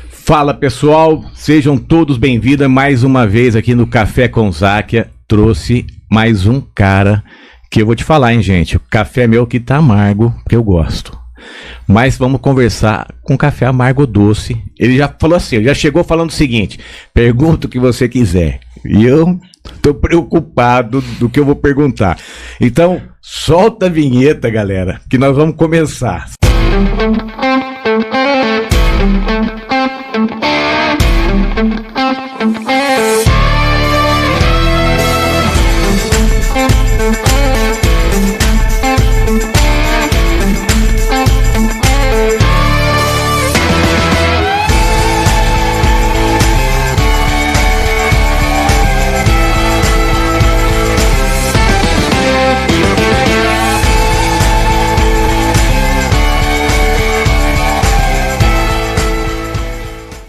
Fala pessoal, sejam todos bem-vindos mais uma vez aqui no Café com Záquia. Trouxe mais um cara que eu vou te falar, hein, gente. O café meu que tá amargo, porque eu gosto. Mas vamos conversar com café amargo doce. Ele já falou assim, ele já chegou falando o seguinte: pergunta o que você quiser. E eu tô preocupado do que eu vou perguntar. Então, solta a vinheta, galera, que nós vamos começar.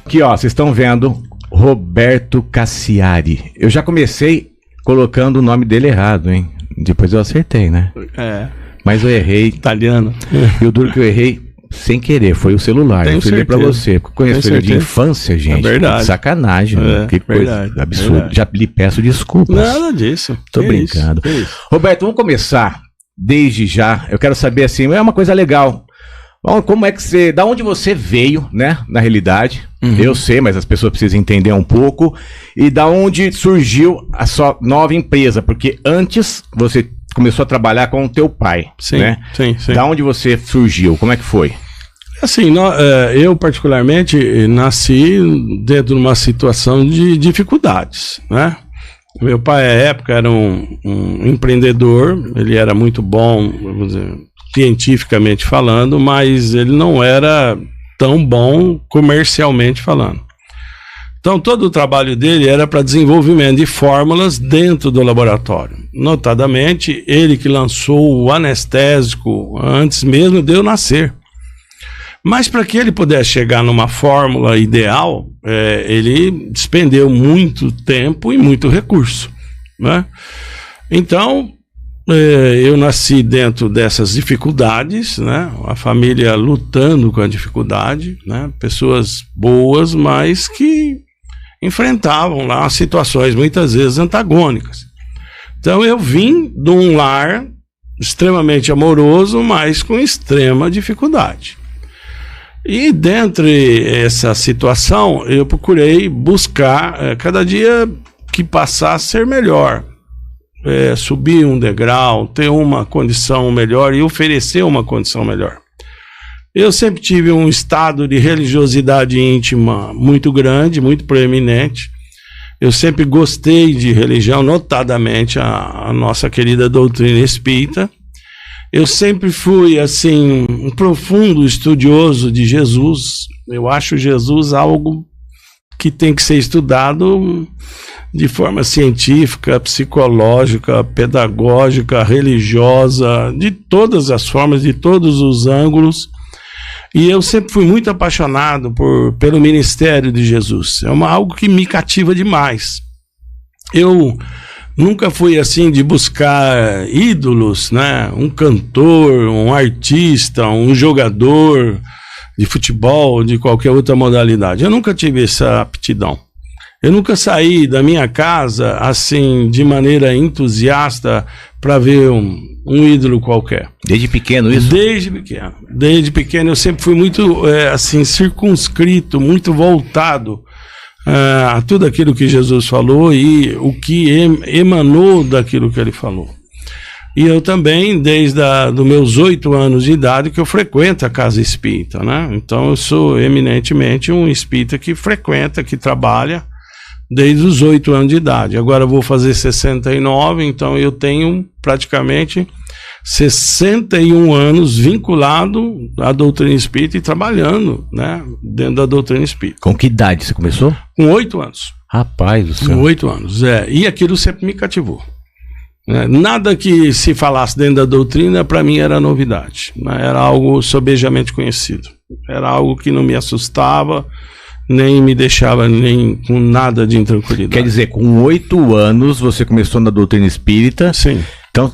Aqui, ó, vocês estão vendo Roberto Cassiari. Eu já comecei colocando o nome dele errado, hein? Depois eu acertei, né? É. Mas eu errei. Italiano. E o duro que eu errei sem querer, foi o celular. Eu falei pra você. Conheço ele de infância, gente. É verdade. Sacanagem. Que coisa absurda. Verdade. Já lhe peço desculpas. Nada disso. Tô brincando. Isso. Roberto, vamos começar desde já. Eu quero saber, assim, é uma coisa legal. Como é que você, da onde você veio, né, na realidade, eu sei, mas as pessoas precisam entender um pouco, e da onde surgiu a sua nova empresa, porque antes você começou a trabalhar com o teu pai, né? Sim. Da onde você surgiu, como é que foi? Assim, eu particularmente nasci dentro de uma situação de dificuldades, né? Meu pai, à época, era um empreendedor, ele era muito bom, vamos dizer, cientificamente falando, mas ele não era tão bom comercialmente falando. Então todo o trabalho dele era para desenvolvimento de fórmulas dentro do laboratório. Notadamente, ele que lançou o anestésico antes mesmo de eu nascer. Mas para que ele pudesse chegar numa fórmula ideal, ele despendeu muito tempo e muito recurso, né? Então, eu nasci dentro dessas dificuldades, né? A família lutando com a dificuldade, né? Pessoas boas, mas que enfrentavam lá situações muitas vezes antagônicas. Então eu vim de um lar extremamente amoroso, mas com extrema dificuldade. E dentre essa situação, eu procurei buscar cada dia que passasse ser melhor. Subir um degrau, ter uma condição melhor e oferecer uma condição melhor. Eu sempre tive um estado de religiosidade íntima muito grande, muito proeminente. Eu sempre gostei de religião, notadamente a nossa querida doutrina espírita. Eu sempre fui, assim, um profundo estudioso de Jesus. Eu acho Jesus algo que tem que ser estudado de forma científica, psicológica, pedagógica, religiosa, de todas as formas, de todos os ângulos. E eu sempre fui muito apaixonado pelo ministério de Jesus. É algo que me cativa demais. Eu nunca fui assim de buscar ídolos, né? Um cantor, um artista, um jogador de futebol, de qualquer outra modalidade. Eu nunca tive essa aptidão. Eu nunca saí da minha casa, assim, de maneira entusiasta para ver um ídolo qualquer. Desde pequeno isso? Desde pequeno. Desde pequeno eu sempre fui muito, assim, circunscrito, muito voltado a tudo aquilo que Jesus falou e o que emanou daquilo que ele falou. E eu também, desde os meus 8 anos de idade, que eu frequento a casa espírita, né? Então eu sou eminentemente um espírita que frequenta, que trabalha desde os 8 anos de idade. Agora eu vou fazer 69, então eu tenho praticamente 61 anos vinculado à doutrina espírita e trabalhando, né, dentro da doutrina espírita. Com que idade você começou? Com 8 anos. Rapaz do céu. Com 8 anos, E aquilo sempre me cativou. Nada que se falasse dentro da doutrina, para mim era novidade. Era algo sobejamente conhecido. Era algo que não me assustava, nem me deixava nem com nada de intranquilidade. Quer dizer, com 8 anos você começou na doutrina espírita. Sim. Então,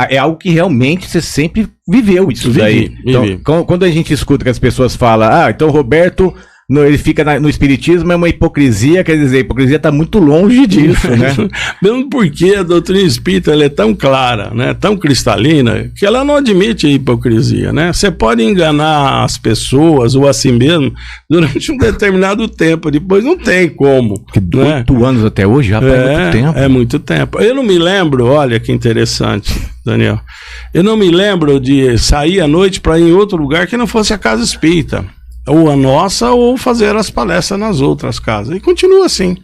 é algo que realmente você sempre viveu isso daí. Então, quando a gente escuta que as pessoas falam, então o Roberto, ele fica no espiritismo, é uma hipocrisia, quer dizer, a hipocrisia está muito longe disso, né? Mesmo porque a doutrina espírita ela é tão clara, né, tão cristalina, que ela não admite a hipocrisia, né? Você pode enganar as pessoas ou a si mesmo durante um determinado tempo, depois não tem como. Porque 8 anos até hoje já é muito tempo. É muito tempo. Eu não me lembro, olha que interessante, Daniel, eu não me lembro de sair à noite para ir em outro lugar que não fosse a casa espírita. Ou a nossa, ou fazer as palestras nas outras casas. E continua assim.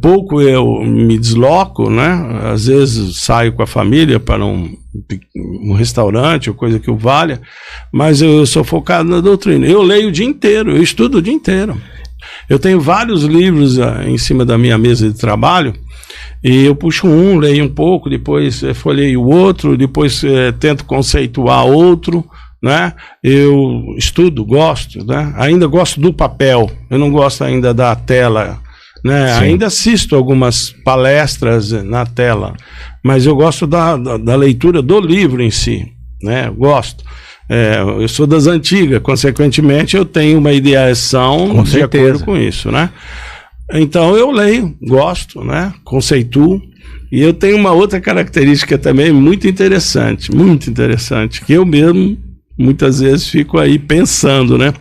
Pouco eu me desloco, né? Às vezes saio com a família para um restaurante ou coisa que o valha, mas eu sou focado na doutrina. Eu leio o dia inteiro, eu estudo o dia inteiro. Eu tenho vários livros em cima da minha mesa de trabalho, e eu puxo um, leio um pouco, depois folheio o outro, depois tento conceituar outro, né? Eu estudo, gosto, né? Ainda gosto do papel, eu não gosto ainda da tela, né? Ainda assisto algumas palestras na tela, mas eu gosto da leitura do livro em si, né? Eu gosto. Eu sou das antigas, consequentemente eu tenho uma ideação de acordo com isso, né? Então eu leio, gosto, né? Conceituo. E eu tenho uma outra característica também muito interessante, que eu mesmo muitas vezes fico aí pensando, né?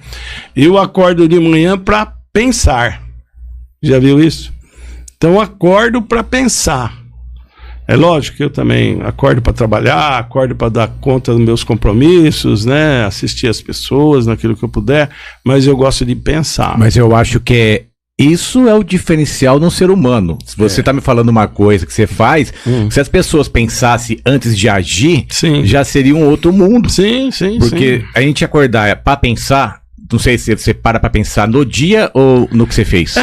Eu acordo de manhã para pensar. Já viu isso? Então eu acordo para pensar. É lógico que eu também acordo para trabalhar, acordo para dar conta dos meus compromissos, né? Assistir as pessoas naquilo que eu puder, mas eu gosto de pensar. Mas eu acho que isso é o diferencial no ser humano. Se você está me falando uma coisa que você faz, se as pessoas pensassem antes de agir, já seria um outro mundo. Sim. Porque a gente acordar para pensar, não sei se você para pensar no dia ou no que você fez.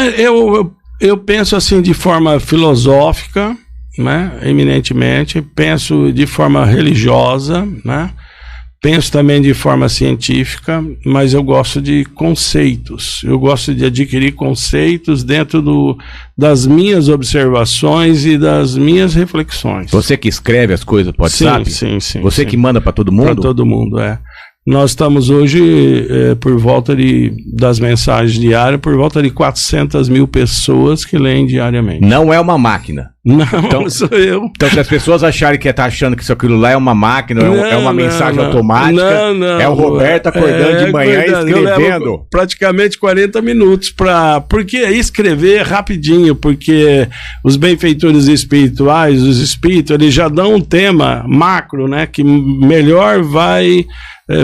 Eu penso assim de forma filosófica, né? Eminentemente, penso de forma religiosa, né? Penso também de forma científica, mas eu gosto de conceitos. Eu gosto de adquirir conceitos dentro das minhas observações e das minhas reflexões. Você que escreve as coisas no WhatsApp? Sim. Você que manda para todo mundo? Para todo mundo, Nós estamos hoje, por volta das mensagens diárias, por volta de 400 mil pessoas que leem diariamente. Não é uma máquina? Não, então, sou eu. Então, se as pessoas acharem que tá achando que isso aquilo lá é uma máquina, é uma mensagem automática, não, é o Roberto acordando de manhã e escrevendo. Praticamente 40 minutos porque escrever é rapidinho, porque os benfeitores espirituais, os espíritos, eles já dão um tema macro, né, que melhor vai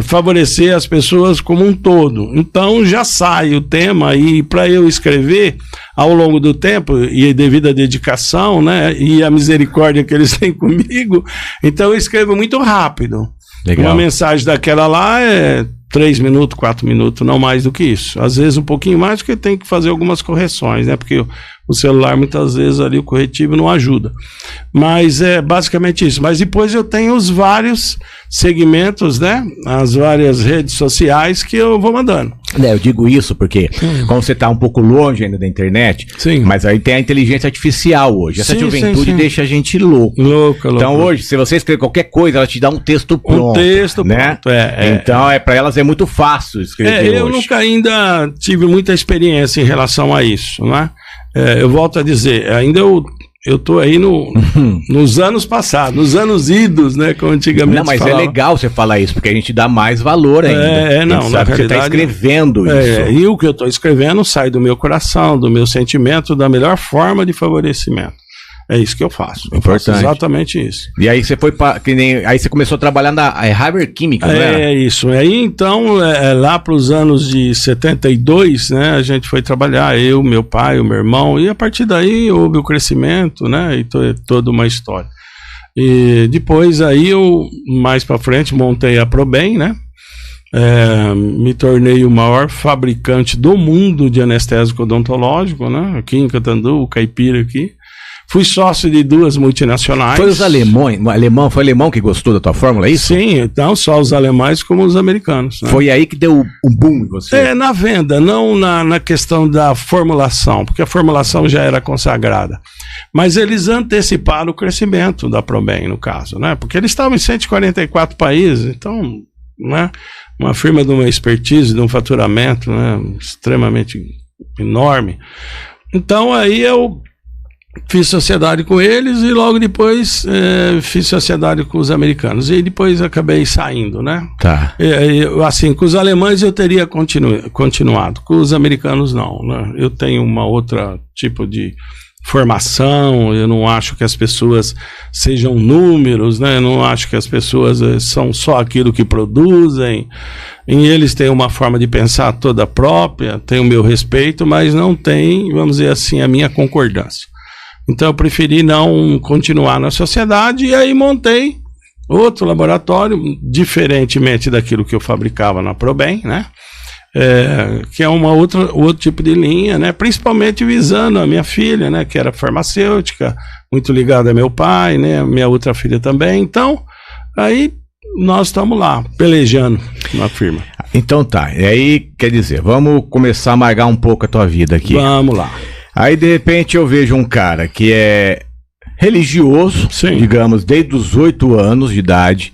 favorecer as pessoas como um todo. Então já sai o tema, e para eu escrever ao longo do tempo, e devido à dedicação, né, e a misericórdia que eles têm comigo, então eu escrevo muito rápido. Legal. Uma mensagem daquela lá é 3 minutos, 4 minutos, não mais do que isso. Às vezes um pouquinho mais, porque tem que fazer algumas correções, né? Porque o celular, muitas vezes, ali o corretivo não ajuda. Mas é basicamente isso. Mas depois eu tenho os vários segmentos, né? As várias redes sociais que eu vou mandando. Eu digo isso porque, como você está um pouco longe ainda da internet, mas aí tem a inteligência artificial hoje. Essa juventude deixa a gente louco. Então hoje, se você escrever qualquer coisa, ela te dá um texto pronto. Né? Então, para elas é muito fácil escrever hoje. Eu nunca ainda tive muita experiência em relação a isso, né? Eu volto a dizer, ainda eu tô aí nos anos passados, nos anos idos, né, como antigamente. Não, mas falava. É legal você falar isso, porque a gente dá mais valor ainda. Não, sabe que você está escrevendo isso. E o que eu estou escrevendo sai do meu coração, do meu sentimento, da melhor forma de favorecimento. É isso que eu faço. Importante. Eu faço exatamente isso. E aí você foi aí você começou a trabalhar na Harvard Química, né? É isso. Aí então, lá para os anos de 72, né, a gente foi trabalhar, eu, meu pai, o meu irmão, e a partir daí houve o crescimento, né, e toda uma história. E depois aí eu, mais para frente, montei a Probem, né? Me tornei o maior fabricante do mundo de anestésico odontológico, né? Aqui em Catandu, o Caipira aqui. Fui sócio de 2 multinacionais. Foi os alemães, foi alemão que gostou da tua fórmula, é isso? Sim, não só os alemães como os americanos. Né? Foi aí que deu o boom em você? Na venda, não na questão da formulação, porque a formulação já era consagrada. Mas eles anteciparam o crescimento da ProBem, no caso, né? Porque eles estavam em 144 países, então, né? Uma firma de uma expertise, de um faturamento, né? Extremamente enorme. Então, aí eu fiz sociedade com eles e logo depois fiz sociedade com os americanos. E depois acabei saindo, né? Tá. Assim, com os alemães eu teria continuado, com os americanos não, né? Eu tenho uma outra tipo de formação, eu não acho que as pessoas sejam números, né? Eu não acho que as pessoas são só aquilo que produzem. E eles têm uma forma de pensar toda própria, tem o meu respeito, mas não tem, vamos dizer assim, a minha concordância. Então eu preferi não continuar na sociedade e aí montei outro laboratório, diferentemente daquilo que eu fabricava na ProBem, né? Que é outro tipo de linha, né? Principalmente visando a minha filha, né? Que era farmacêutica, muito ligada a meu pai, né? Minha outra filha também. Então, aí nós estamos lá, pelejando na firma. Então tá, e aí, quer dizer, vamos começar a amargar um pouco a tua vida aqui. Vamos lá. Aí, de repente, eu vejo um cara que é religioso, sim, digamos, desde os 8 anos de idade.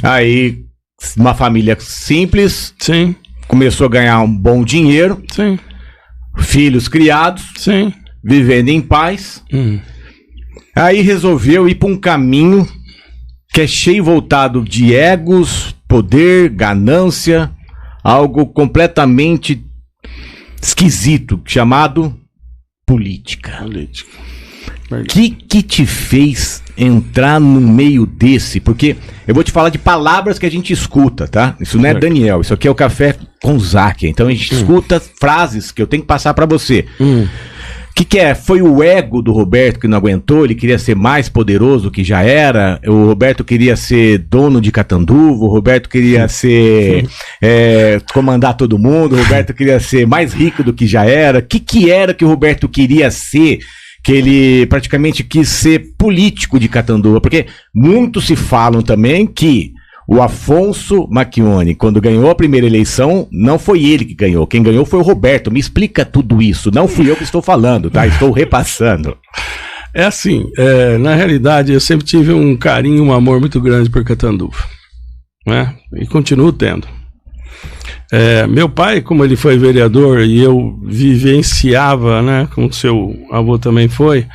Aí, uma família simples. Sim. Começou a ganhar um bom dinheiro. Sim. Filhos criados. Sim. Vivendo em paz. Aí resolveu ir para um caminho que é cheio voltado de egos, poder, ganância, algo completamente esquisito, chamado política. Que te fez entrar no meio desse? Porque eu vou te falar de palavras que a gente escuta, tá? Isso não é Daniel, isso aqui é o Café com Zaque. Então a gente escuta frases que eu tenho que passar pra você. Que é? Foi o ego do Roberto que não aguentou? Ele queria ser mais poderoso que já era? O Roberto queria ser dono de Catanduva? O Roberto queria ser comandar todo mundo? O Roberto queria ser mais rico do que já era? Que era que o Roberto queria ser? Que ele praticamente quis ser político de Catanduva? Porque muitos se falam também que o Afonso Macchione, quando ganhou a primeira eleição, não foi ele que ganhou. Quem ganhou foi o Roberto. Me explica tudo isso. Não fui eu que estou falando, tá? Estou repassando. É assim, na realidade, eu sempre tive um carinho, um amor muito grande por Catanduva, né? E continuo tendo. Meu pai, como ele foi vereador e eu vivenciava, né, como seu avô também foi,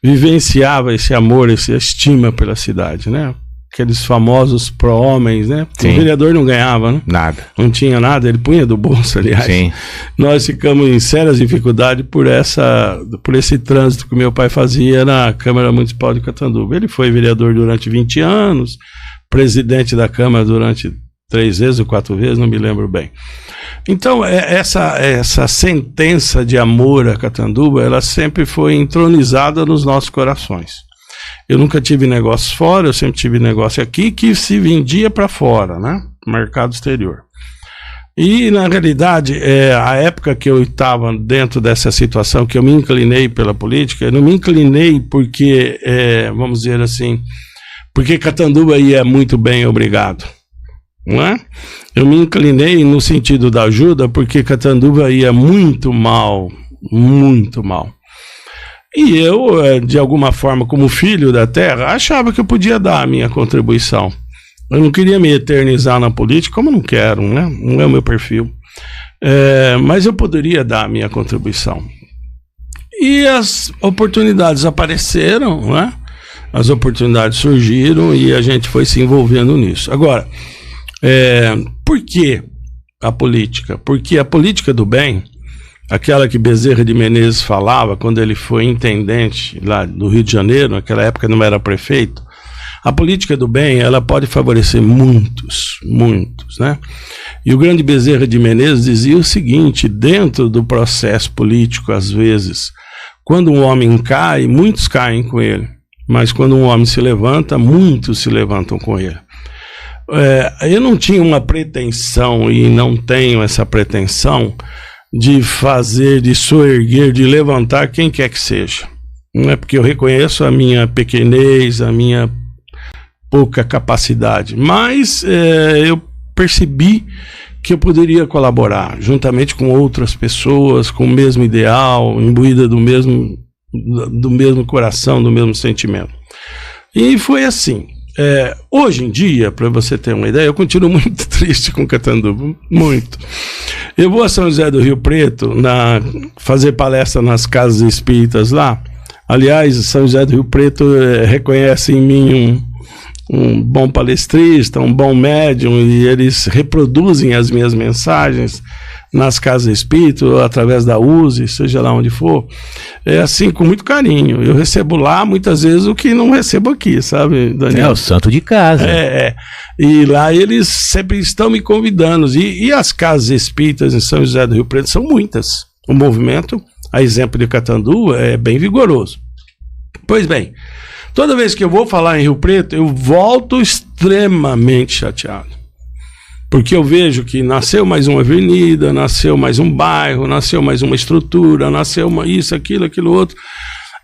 vivenciava esse amor, essa estima pela cidade, né? Aqueles famosos pró-homens, né? Sim. O vereador não ganhava, né? Nada. Não tinha nada, ele punha do bolso, aliás. Sim. Nós ficamos em sérias dificuldades por esse trânsito que meu pai fazia na Câmara Municipal de Catanduva. Ele foi vereador durante 20 anos, presidente da Câmara durante 3 vezes ou 4 vezes, não me lembro bem. Então, essa sentença de amor a Catanduva, ela sempre foi entronizada nos nossos corações. Eu nunca tive negócio fora, eu sempre tive negócio aqui que se vendia para fora, né? Mercado exterior. E, na realidade, a época que eu estava dentro dessa situação, que eu me inclinei pela política, eu não me inclinei porque, vamos dizer assim, porque Catanduva ia muito bem, obrigado. Não é? Eu me inclinei no sentido da ajuda porque Catanduva ia muito mal, muito mal. E eu, de alguma forma, como filho da terra, achava que eu podia dar a minha contribuição. Eu não queria me eternizar na política, como não quero, né? Não é o meu perfil. Mas eu poderia dar a minha contribuição. E as oportunidades apareceram, né? As oportunidades surgiram e a gente foi se envolvendo nisso. Agora, por que a política? Porque a política do bem, aquela que Bezerra de Menezes falava quando ele foi intendente lá do Rio de Janeiro, naquela época não era prefeito, a política do bem, ela pode favorecer muitos, né? E o grande Bezerra de Menezes dizia o seguinte: dentro do processo político, às vezes, quando um homem cai, muitos caem com ele, mas quando um homem se levanta, muitos se levantam com ele. Eu não tinha uma pretensão e não tenho essa pretensão de fazer, de soerguer, de levantar quem quer que seja. não é porque eu reconheço a minha pequenez, a minha pouca capacidade, mas eu percebi que eu poderia colaborar, juntamente com outras pessoas, com o mesmo ideal, imbuída do mesmo coração, do mesmo sentimento. E foi assim. Hoje em dia, para você ter uma ideia, eu continuo muito triste com Catanduva, muito. Eu vou a São José do Rio Preto fazer palestra nas casas espíritas lá. Aliás, São José do Rio Preto reconhece em mim um bom palestrista, um bom médium, e eles reproduzem as minhas mensagens nas casas espíritas, através da USE, seja lá onde for, assim, com muito carinho. Eu recebo lá, muitas vezes, o que não recebo aqui, sabe, Daniel? O santo de casa. E lá eles sempre estão me convidando, e as casas espíritas em São José do Rio Preto são muitas. O movimento, a exemplo de Catanduva, é bem vigoroso. Pois bem, toda vez que eu vou falar em Rio Preto, eu volto extremamente chateado. Porque eu vejo que nasceu mais uma avenida, nasceu mais um bairro, nasceu mais uma estrutura, nasceu isso, aquilo outro.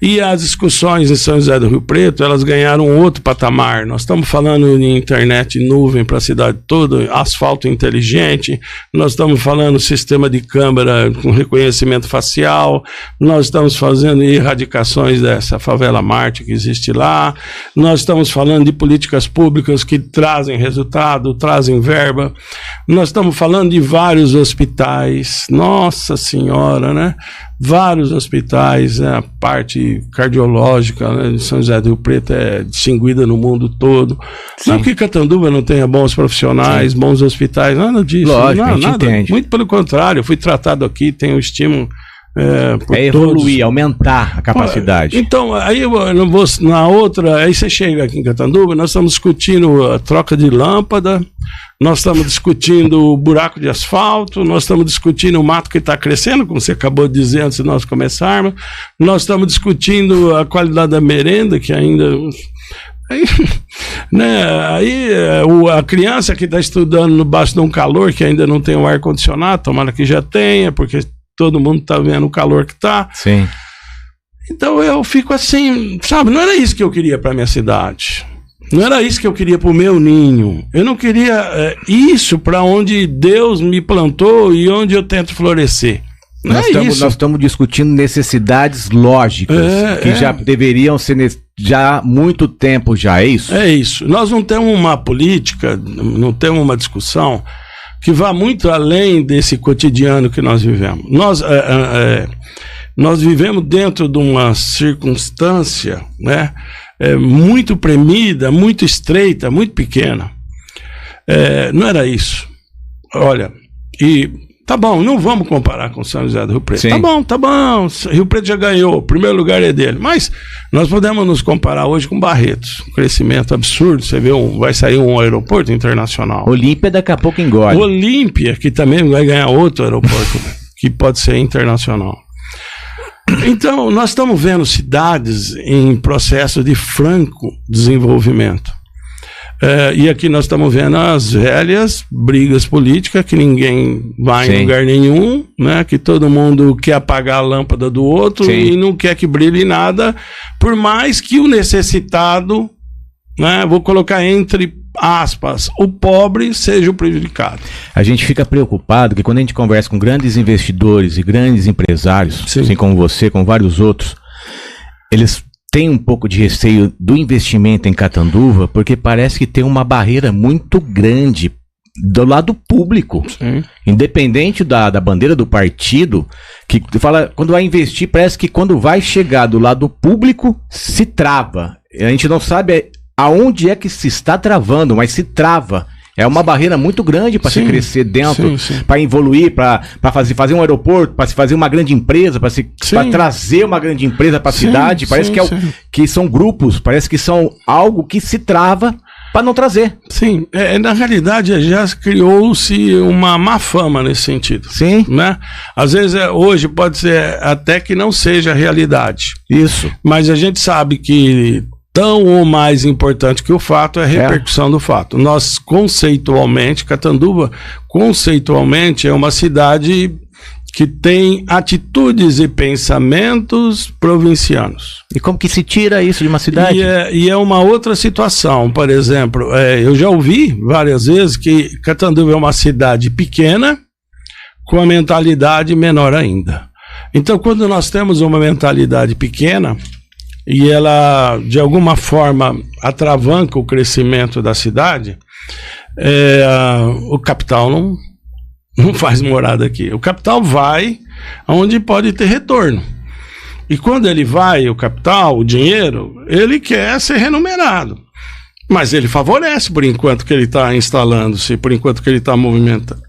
E as discussões em São José do Rio Preto, elas ganharam outro patamar. Nós estamos falando de internet nuvem para a cidade toda, asfalto inteligente, nós estamos falando sistema de câmera com reconhecimento facial, nós estamos fazendo erradicações dessa favela Marte que existe lá, nós estamos falando de políticas públicas que trazem resultado, trazem verba, nós estamos falando de vários hospitais, nossa senhora, né? Vários hospitais, né? A parte cardiológica, né, de São José do Rio Preto é distinguida no mundo todo. Sim. Não é porque Catanduva não tenha bons profissionais, sim, bons hospitais, nada disso. Lógico, a gente entende. Muito pelo contrário, eu fui tratado aqui, tenho um estímulo evoluir, aumentar a capacidade. Então, aí eu não vou na outra, aí você chega aqui em Catanduva, nós estamos discutindo a troca de lâmpada, nós estamos discutindo o buraco de asfalto, nós estamos discutindo o mato que está crescendo, como você acabou de dizer antes de nós começarmos, nós estamos discutindo a qualidade da merenda, que ainda... a criança que está estudando no baixo de um calor, que ainda não tem um ar-condicionado, tomara que já tenha, porque todo mundo está vendo o calor que está. Sim. Então eu fico assim, sabe, não era isso que eu queria para minha cidade. Não era isso que eu queria para o meu ninho. Eu não queria isso para onde Deus me plantou e onde eu tento florescer. Nós estamos discutindo necessidades lógicas que já deveriam ser já há muito tempo, já é isso? É isso. Nós não temos uma política, não temos uma discussão que vá muito além desse cotidiano que nós vivemos. Nós vivemos dentro de uma circunstância, né, muito premida, muito estreita, muito pequena. Não era isso. Olha, e tá bom, não vamos comparar com São José do Rio Preto. Sim. Tá bom, Rio Preto já ganhou, o primeiro lugar é dele. Mas nós podemos nos comparar hoje com Barretos. Um crescimento absurdo, você vê, vai sair um aeroporto internacional. Olímpia daqui a pouco engole. Olímpia, que também vai ganhar outro aeroporto, que pode ser internacional. Então, nós estamos vendo cidades em processo de franco desenvolvimento. E aqui nós estamos vendo as velhas brigas políticas, que ninguém vai Sim. em lugar nenhum, né? Que todo mundo quer apagar a lâmpada do outro Sim. e não quer que brilhe nada, por mais que o necessitado, né? Vou colocar entre aspas, o pobre seja o prejudicado. A gente fica preocupado que quando a gente conversa com grandes investidores e grandes empresários, Sim. assim como você, com vários outros, eles tem um pouco de receio do investimento em Catanduva, porque parece que tem uma barreira muito grande do lado público. Sim. Independente da bandeira do partido, que fala, quando vai investir, parece que quando vai chegar do lado público, se trava. A gente não sabe aonde é que se está travando, mas se trava. É uma barreira muito grande para se crescer dentro, para evoluir, para fazer um aeroporto, para se fazer uma grande empresa, para trazer uma grande empresa para a cidade. Parece que são grupos, parece que são algo que se trava para não trazer. Sim, na realidade já criou-se uma má fama nesse sentido. Sim. Né? Às vezes hoje pode ser até que não seja a realidade. Isso. Mas a gente sabe que tão ou mais importante que o fato é a repercussão do fato. Nós, conceitualmente, Catanduva, conceitualmente, é uma cidade que tem atitudes e pensamentos provincianos. E como que se tira isso de uma cidade? E é uma outra situação. Por exemplo, eu já ouvi várias vezes que Catanduva é uma cidade pequena com a mentalidade menor ainda. Então, quando nós temos uma mentalidade pequena e ela, de alguma forma, atravanca o crescimento da cidade, o capital não faz morada aqui. O capital vai onde pode ter retorno. E quando ele vai, o capital, o dinheiro, ele quer ser remunerado. Mas ele favorece por enquanto que ele está instalando-se, por enquanto que ele está movimentando.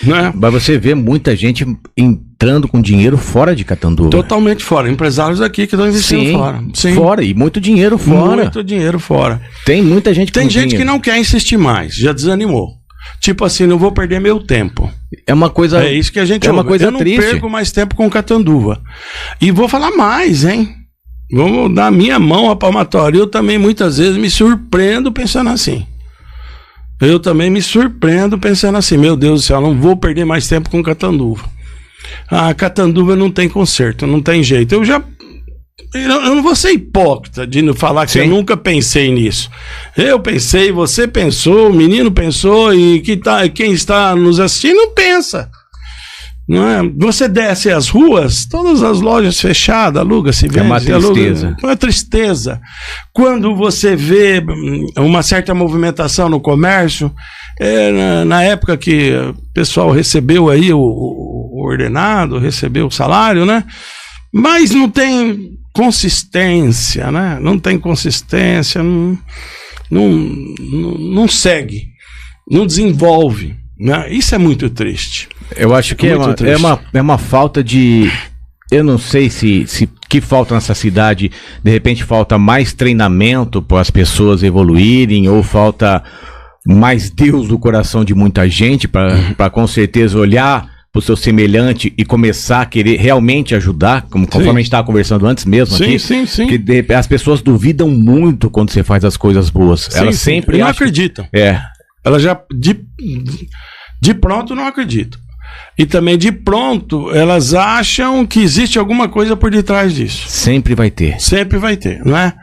Né? Mas você vê muita gente entrando com dinheiro fora de Catanduva. Totalmente fora. Empresários aqui que estão investindo fora. Sim. Fora, e muito dinheiro fora. Muito dinheiro fora. Tem muita gente Tem gente que não quer insistir mais, já desanimou. Tipo assim, não vou perder meu tempo. É uma coisa. É isso que a gente é uma coisa triste. Eu não perco mais tempo com Catanduva. E vou falar mais, hein? Vamos dar a minha mão à palmatória. Eu também muitas vezes me surpreendo pensando assim. Meu Deus do céu, não vou perder mais tempo com Catanduva. Catanduva não tem conserto, não tem jeito. Eu não vou ser hipócrita de falar que eu nunca pensei nisso. Eu pensei, você pensou, o menino pensou e quem está nos assistindo não pensa. Não é? Você desce as ruas, todas as lojas fechadas, aluga-se, vende. É uma tristeza. É uma tristeza. Quando você vê uma certa movimentação no comércio, na época que o pessoal recebeu aí o ordenado, recebeu o salário, né? Mas não tem consistência, né? Não tem consistência, não segue, não desenvolve, né? Isso é muito triste. Eu acho que é uma falta de... Eu não sei se que falta nessa cidade. De repente falta mais treinamento para as pessoas evoluírem, ou falta mais Deus no coração de muita gente para com certeza olhar o seu semelhante e começar a querer realmente ajudar, conforme a gente estava conversando antes mesmo aqui. Sim. Que as pessoas duvidam muito quando você faz as coisas boas. Elas sempre não acreditam. Elas já de pronto não acreditam. E também de pronto elas acham que existe alguma coisa por detrás disso. Sempre vai ter, não é?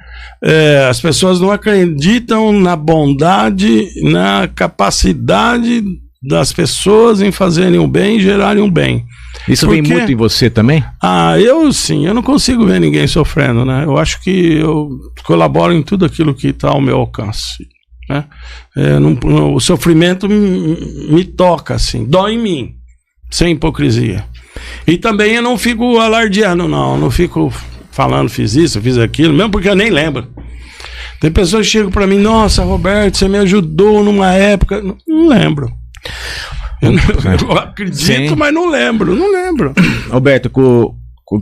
As pessoas não acreditam na bondade, na capacidade das pessoas em fazerem o bem e gerarem um bem. Isso vem muito em você também? Eu não consigo ver ninguém sofrendo, né? Eu acho que eu colaboro em tudo aquilo que está ao meu alcance, né? O sofrimento me toca, assim, dói em mim, sem hipocrisia. E também eu não fico alardeando, não fico falando, fiz isso, fiz aquilo, mesmo porque eu nem lembro. Tem pessoas que chegam para mim, nossa, Roberto, você me ajudou numa época. Não lembro. Eu acredito, mas não lembro. Roberto, com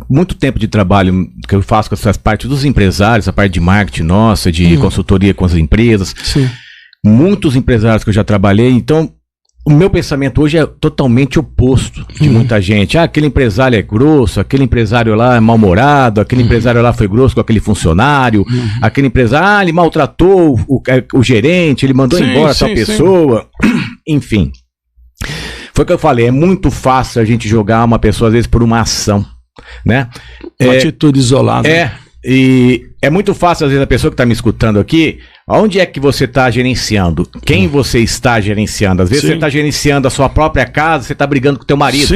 muito tempo de trabalho que eu faço com essas partes dos empresários, a parte de marketing nossa, de consultoria com as empresas, muitos empresários que eu já trabalhei, então o meu pensamento hoje é totalmente oposto de muita gente. Aquele empresário é grosso, aquele empresário lá é mal-humorado, aquele empresário lá foi grosso com aquele funcionário, aquele empresário, ele maltratou o gerente, ele mandou embora tal pessoa. Enfim, foi o que eu falei, é muito fácil a gente jogar uma pessoa às vezes por uma ação, né? Uma atitude isolada. E é muito fácil, às vezes, a pessoa que está me escutando aqui, onde é que você está gerenciando? Quem você está gerenciando? Às vezes você está gerenciando a sua própria casa, você está brigando com o teu marido.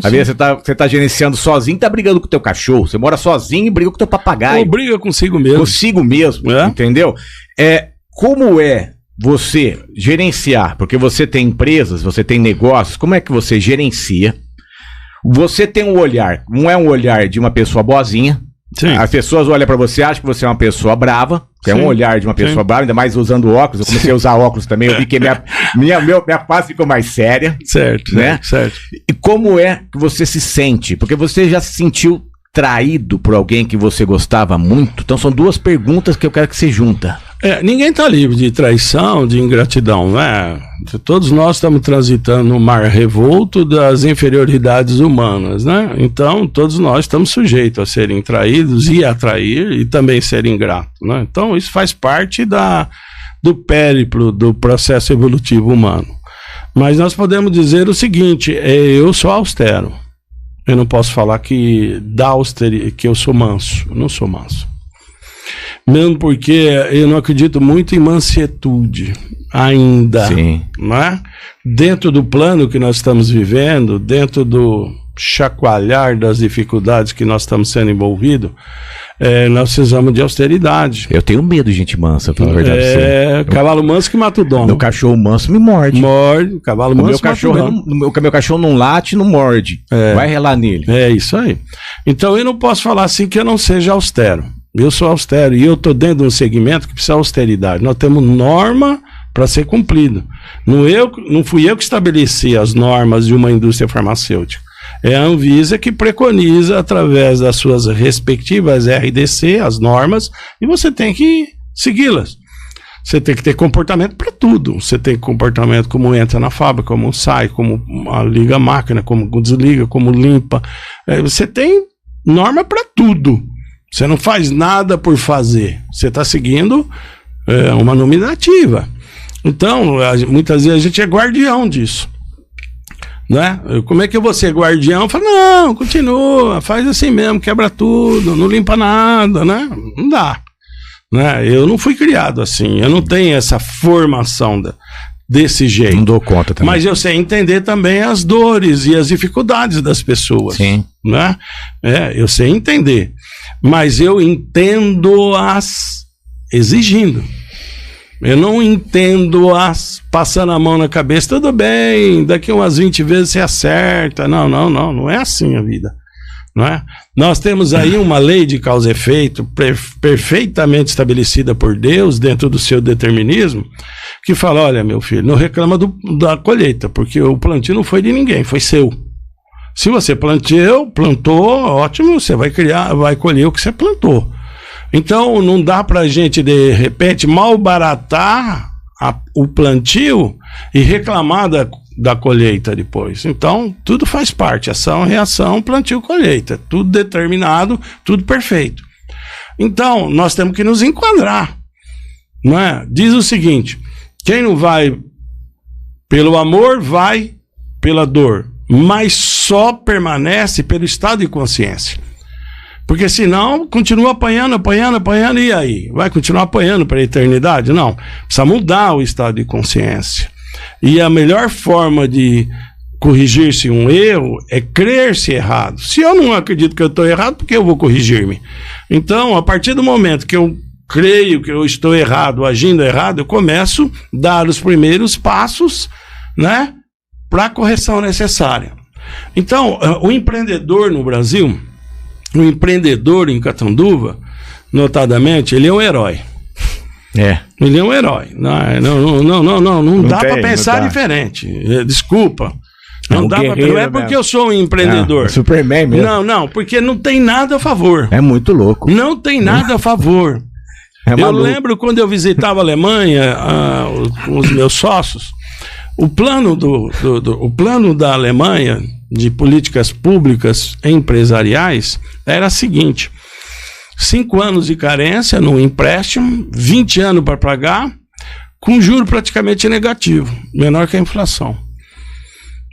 Às vezes você tá gerenciando sozinho e está brigando com o teu cachorro. Você mora sozinho e briga com o teu papagaio. Ou briga consigo mesmo. Entendeu? Como é você gerenciar? Porque você tem empresas, você tem negócios, como é que você gerencia? Você tem um olhar, não é um olhar de uma pessoa boazinha. As pessoas olham pra você, acham que você é uma pessoa brava, que é um olhar de uma pessoa brava, ainda mais usando óculos. Eu comecei a usar óculos também, eu vi que minha face ficou mais séria. Certo. E como é que você se sente? Porque você já se sentiu traído por alguém que você gostava muito? Então são duas perguntas que eu quero que você junta. Ninguém está livre de traição, de ingratidão, né? Todos nós estamos transitando no mar revolto das inferioridades humanas, né? Então, todos nós estamos sujeitos a serem traídos e a trair e também ser ingrato, né? Então, isso faz parte do périplo do processo evolutivo humano. Mas nós podemos dizer o seguinte, eu sou austero, eu não posso falar que que eu sou manso. Eu não sou manso. Mesmo porque eu não acredito muito em mansietude ainda. Sim. Não é? Dentro do plano que nós estamos vivendo, dentro do chacoalhar das dificuldades que nós estamos sendo envolvidos, nós precisamos de austeridade. Eu tenho medo de gente mansa, pra falar a verdade pra você. Cavalo manso que mata o dono. Meu cachorro manso me morde. Morde, cavalo manso mata o dono. Meu cachorro não late, não morde. Vai relar nele. É isso aí. Então eu não posso falar assim que eu não seja austero. Eu sou austero e eu estou dentro de um segmento que precisa de austeridade. Nós temos norma para ser cumprido. Não fui eu que estabeleci as normas de uma indústria farmacêutica. É a Anvisa que preconiza, através das suas respectivas RDC, as normas, e você tem que segui-las. Você tem que ter comportamento para tudo. Você tem comportamento como entra na fábrica, como sai, como liga a máquina, como desliga, como limpa. Você tem norma para tudo. Você não faz nada por fazer. Você está seguindo uma nominativa. Então, muitas vezes a gente é guardião disso. Né? Como é que eu vou ser guardião? Eu falo, não, continua, faz assim mesmo, quebra tudo, não limpa nada, né? Não dá. Né? Eu não fui criado assim, eu não tenho essa formação desse jeito. Não dou conta também. Mas eu sei entender também as dores e as dificuldades das pessoas. Sim. Né? Eu sei entender. Mas eu entendo-as exigindo. Eu não entendo-as passando a mão na cabeça. Tudo bem, daqui umas 20 vezes você acerta. Não é assim a vida. Não é? Nós temos aí uma lei de causa e efeito perfeitamente estabelecida por Deus dentro do seu determinismo, que fala, olha meu filho, não reclama da colheita, porque o plantio não foi de ninguém, foi seu. Se você plantou, ótimo, você vai colher o que você plantou. Então não dá pra gente de repente malbaratar o plantio e reclamar da colheita depois. Então tudo faz parte, ação, reação, plantio, colheita, tudo determinado, tudo perfeito. Então nós temos que nos enquadrar, não é? Diz o seguinte: quem não vai pelo amor vai pela dor, mas só permanece pelo estado de consciência. Porque senão continua apanhando, e aí? Vai continuar apanhando para a eternidade? Não. Precisa mudar o estado de consciência. E a melhor forma de corrigir-se um erro é crer-se errado. Se eu não acredito que eu estou errado, por que eu vou corrigir-me? Então, a partir do momento que eu creio que eu estou errado, agindo errado, eu começo a dar os primeiros passos, né, para a correção necessária. Então, o empreendedor no Brasil, o empreendedor em Catanduva, notadamente, ele é um herói. Ele é um herói. Não dá para pensar diferente. Desculpa. Não dá pra, não é porque eu sou um empreendedor. Superman mesmo. Não, porque não tem nada a favor. É muito louco. Não tem nada a favor. Eu lembro quando eu visitava a Alemanha, com os meus sócios, o plano da Alemanha de políticas públicas empresariais era a seguinte: 5 anos de carência no empréstimo, 20 anos para pagar, com juro praticamente negativo, menor que a inflação.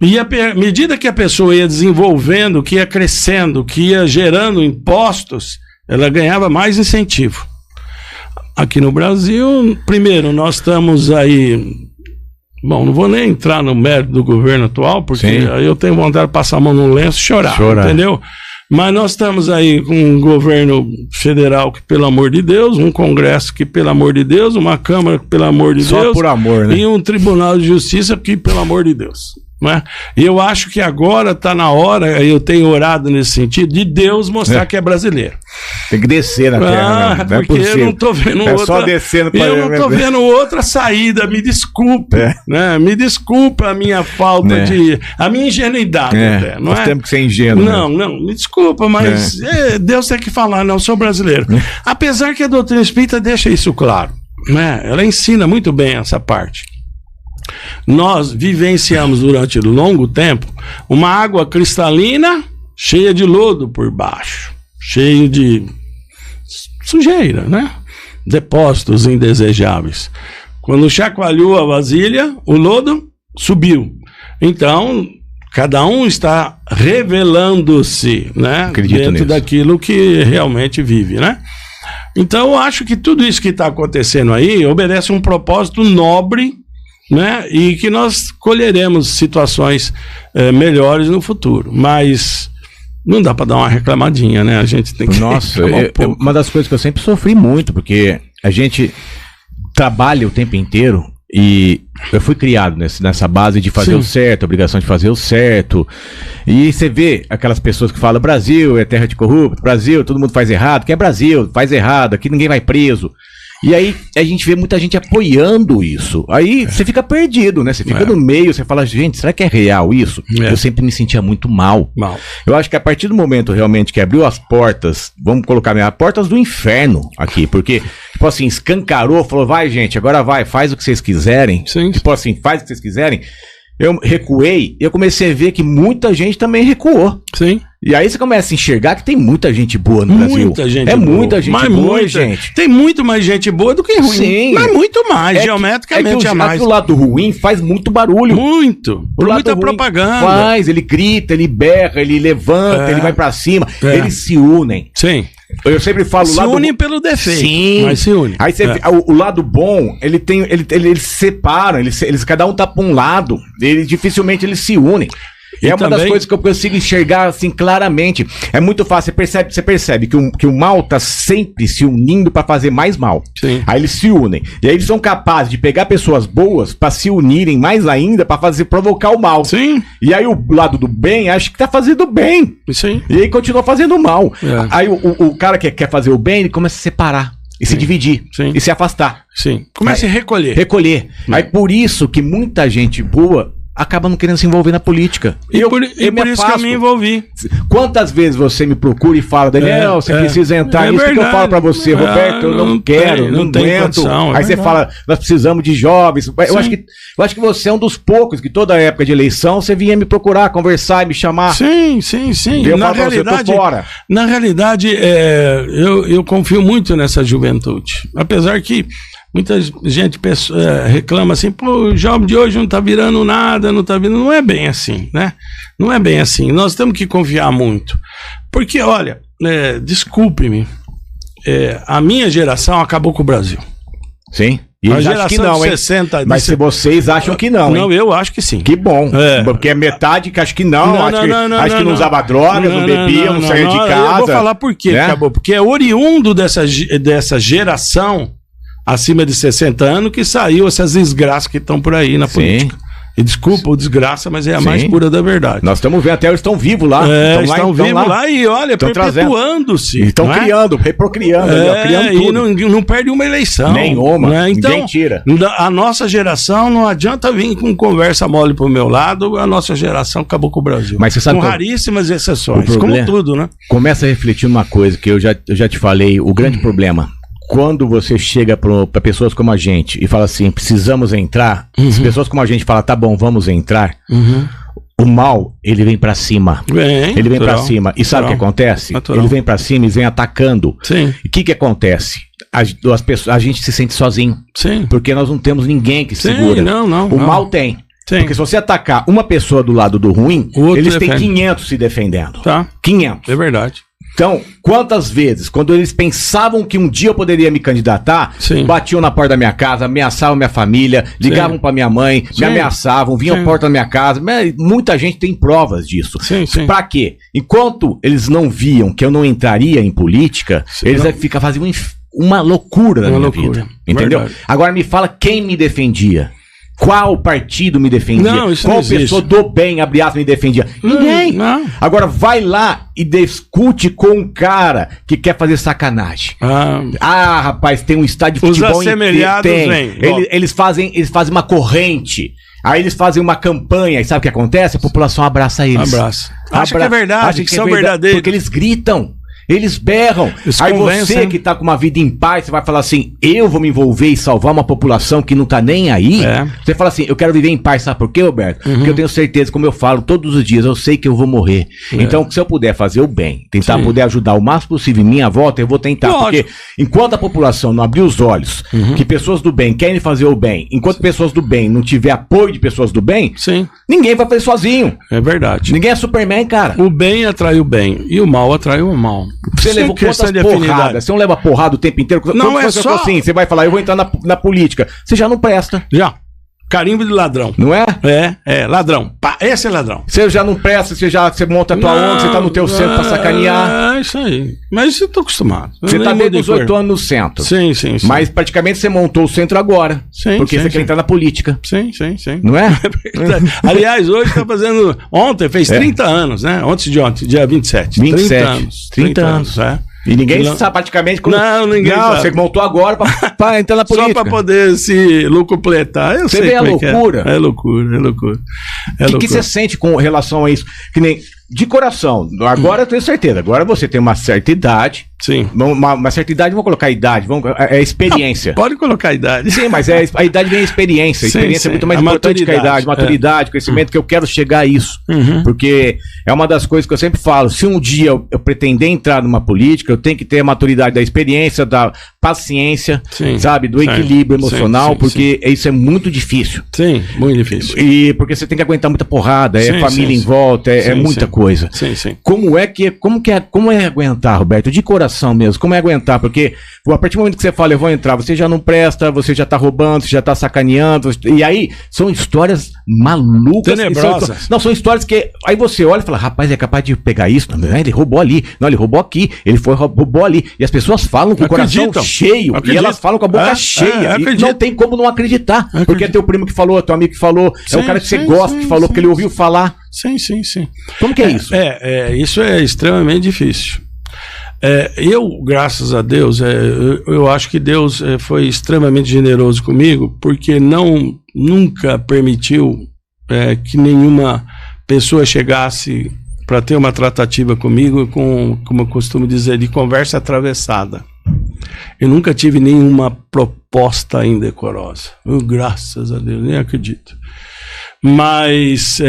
E à medida que a pessoa ia desenvolvendo, que ia crescendo, que ia gerando impostos, ela ganhava mais incentivo. Aqui no Brasil, primeiro, nós estamos aí... Bom, não vou nem entrar no mérito do governo atual, porque aí eu tenho vontade de passar a mão no lenço e chorar, entendeu? Mas nós estamos aí com um governo federal que, pelo amor de Deus, um Congresso que, pelo amor de Deus, uma Câmara que, pelo amor de Deus, por amor, né? E um Tribunal de Justiça que, pelo amor de Deus. Né? E eu acho que agora está na hora, eu tenho orado nesse sentido, de Deus mostrar que é brasileiro. Tem que descer na terra, né? Não é porque eu não estou vendo outra. Só descendo pra eu não estou vendo outra saída, me desculpe. Né? Me desculpa a minha falta de. A minha ingenuidade, até, não nós temos que ser ingênuo. Não, me desculpa, mas Deus tem que falar, não, sou brasileiro. Apesar que a doutrina espírita deixa isso claro. Né? Ela ensina muito bem essa parte. Nós vivenciamos durante longo tempo uma água cristalina cheia de lodo por baixo, cheio de sujeira, né? Depósitos indesejáveis. Quando chacoalhou a vasilha, o lodo subiu. Então, Cada um está revelando-se, né? Dentro daquilo que realmente vive, né? Então eu acho que tudo isso que está acontecendo aí obedece um propósito nobre, né? E que nós colheremos situações melhores no futuro. Mas não dá para dar uma reclamadinha, né? A gente tem que... Nossa, uma das coisas que eu sempre sofri muito, porque a gente trabalha o tempo inteiro e eu fui criado nessa base de fazer o certo, a obrigação de fazer o certo. E você vê aquelas pessoas que falam: Brasil é terra de corrupto, Brasil, todo mundo faz errado. Quem é Brasil? Faz errado, aqui ninguém vai preso. E aí a gente vê muita gente apoiando isso. Aí você fica perdido, né? Você fica no meio, você fala: gente, será que é real isso? Eu sempre me sentia muito mal. Eu acho que a partir do momento realmente que abriu as portas, vamos colocar as portas do inferno aqui, porque, tipo assim, escancarou, falou: vai, gente, agora vai, faz o que vocês quiserem. Sim. Tipo assim, faz o que vocês quiserem. Eu recuei e eu comecei a ver que muita gente também recuou. Sim. E aí você começa a enxergar que tem muita gente boa no Brasil. Muita gente boa. Muita gente boa, gente. Tem muito mais gente boa do que ruim. Sim. Mas muito mais, geometricamente é mais. O lado ruim faz muito barulho. Muito. Muita propaganda. Faz, ele grita, ele berra, ele levanta, ele vai pra cima. Eles se unem. Sim. Eu sempre falo se unem pelo defeito. Sim. Mas se unem. Aí você o lado bom, eles separam, eles cada um tá pra um lado. Dificilmente eles se unem. E é uma das coisas que eu consigo enxergar assim claramente. É muito fácil, você percebe que o mal tá sempre se unindo para fazer mais mal. Sim. Aí eles se unem. E aí eles são capazes de pegar pessoas boas para se unirem mais ainda para provocar o mal. Sim. E aí o lado do bem acha que tá fazendo bem. Sim. E aí continua fazendo mal. Aí o cara que quer fazer o bem, ele começa a separar. E se dividir. Sim. E se afastar. Sim. Começa a recolher. Aí por isso que muita gente boa acaba não querendo se envolver na política. E por isso que eu me envolvi. Quantas vezes você me procura e fala: Daniel, você precisa entrar nisso que eu falo pra você, Roberto, eu não quero, não aguento. Aí você fala: nós precisamos de jovens. Eu acho que você é um dos poucos que toda época de eleição você vinha me procurar, conversar e me chamar. Sim. Na realidade, eu confio muito nessa juventude. Apesar que muita gente reclama assim: pô, o jovem de hoje não tá virando nada, não tá virando. Não é bem assim, né? Não é bem assim. Nós temos que confiar muito. Porque, olha, desculpe-me, a minha geração acabou com o Brasil. Sim. E eles acham que não, hein? Mas se vocês acham que não, hein? Não, eu acho que sim. Que bom. Porque é metade que acha que não. Acho que não usava droga, não bebia, não saía de casa. Eu vou falar por quê, acabou. Porque é oriundo dessa geração acima de 60 anos que saiu essas desgraças que estão por aí na política. E desculpa o desgraça, mas é a mais pura da verdade. Nós estamos vendo, até eles estão vivos lá. Estão vivos lá e olha, perpetuando-se. Estão criando, reprocriando, criando tudo. E não perde uma eleição. Nenhuma, né? Então, ninguém tira. A nossa geração não adianta vir com conversa mole pro meu lado, a nossa geração acabou com o Brasil. Mas você sabe com raríssimas exceções, como tudo, né? Começa a refletir numa coisa que eu já te falei, o grande problema. Quando você chega para pessoas como a gente e fala assim: precisamos entrar, as pessoas como a gente falam: tá bom, vamos entrar, o mal, ele vem para cima. Ele vem para cima. E sabe o que acontece? Ele vem para cima e vem atacando. Sim. E o que acontece? A gente se sente sozinho. Sim. Porque nós não temos ninguém que segura. O mal tem. Sim. Porque se você atacar uma pessoa do lado do ruim, eles têm 500 se defendendo. Tá. 500. É verdade. Então, quantas vezes, quando eles pensavam que um dia eu poderia me candidatar, batiam na porta da minha casa, ameaçavam minha família, ligavam pra minha mãe, me ameaçavam, vinham à porta da minha casa. Muita gente tem provas disso. Pra quê? Enquanto eles não viam que eu não entraria em política, eles faziam uma loucura na minha vida. Entendeu? Verdade. Agora me fala quem me defendia. Qual partido me defendia? Qual pessoa do bem, abre aspas, me defendia? Ninguém. Não. Agora vai lá e discute com um cara que quer fazer sacanagem. Rapaz, tem um estádio de futebol inteiro. Eles fazem uma corrente. Aí eles fazem uma campanha. E sabe o que acontece? A população abraça eles. Acha que é verdade, que são verdadeiros. Porque eles gritam. Eles berram. Aí você que tá com uma vida em paz, você vai falar assim, eu vou me envolver e salvar uma população que não tá nem aí. Você fala assim, eu quero viver em paz, sabe por quê, Roberto? Porque eu tenho certeza, como eu falo todos os dias, eu sei que eu vou morrer. Então, se eu puder fazer o bem, tentar poder ajudar o máximo possível em minha volta, eu vou tentar. Lógico. Porque enquanto a população não abrir os olhos, que pessoas do bem querem fazer o bem, enquanto pessoas do bem não tiver apoio de pessoas do bem, ninguém vai fazer sozinho. É verdade. Ninguém é Superman, cara. O bem atrai o bem e o mal atrai o mal. Você levou quantas porradas? Você não leva porrada o tempo inteiro? Não, é só assim, você vai falar, eu vou entrar na política. Você já não presta. Já. Carimbo de ladrão. Não é? Ladrão. Esse é ladrão. Você já não presta, você monta a tua onda, você tá no teu centro pra sacanear. É isso aí. Mas eu tô acostumado. Você tá desde os 8 anos no centro. Sim. Mas praticamente você montou o centro agora. Porque você quer entrar na política. Sim. Não é? Aliás, hoje tá fazendo... Ontem fez 30 anos, né? Ontem, dia 27. 30 anos. E ninguém sabe praticamente como... Ninguém sabe. Você montou agora pra entrar na política. Só pra poder se locupletar. Você vê a loucura? É loucura. O que você sente com relação a isso? Que nem... De coração, agora eu tenho certeza. Agora você tem uma certa idade. Sim. Uma certa idade, vamos colocar idade, é experiência. Pode colocar idade. Sim, mas a idade vem a experiência. A experiência é muito mais importante que a idade. Maturidade, conhecimento, que eu quero chegar a isso. Porque é uma das coisas que eu sempre falo. Se um dia eu pretender entrar numa política, eu tenho que ter a maturidade da experiência, da paciência, sabe? Do equilíbrio emocional, porque isso é muito difícil. Sim, muito difícil. E porque você tem que aguentar muita porrada, família em volta, é muita coisa. Sim. Como é aguentar, Roberto? De coração mesmo, como é aguentar? Porque a partir do momento que você fala, eu vou entrar, você já não presta, você já tá roubando, você já tá sacaneando, e aí são histórias malucas. Tenebrosas. São histórias que aí você olha e fala, rapaz, é capaz de pegar isso? Não, ele roubou ali, não, ele roubou aqui, ele roubou ali. E as pessoas falam com o coração cheio, e elas falam com a boca cheia, e não tem como não acreditar, porque é teu primo que falou, é teu amigo que falou, é o cara que você gosta que falou, porque ele ouviu falar. Sim. Como que é isso? Isso é extremamente difícil. Eu, graças a Deus, eu acho que Deus foi extremamente generoso comigo, porque nunca permitiu que nenhuma pessoa chegasse para ter uma tratativa comigo com, como eu costumo dizer, de conversa atravessada. Eu nunca tive nenhuma proposta indecorosa. Graças a Deus, nem acredito. Mas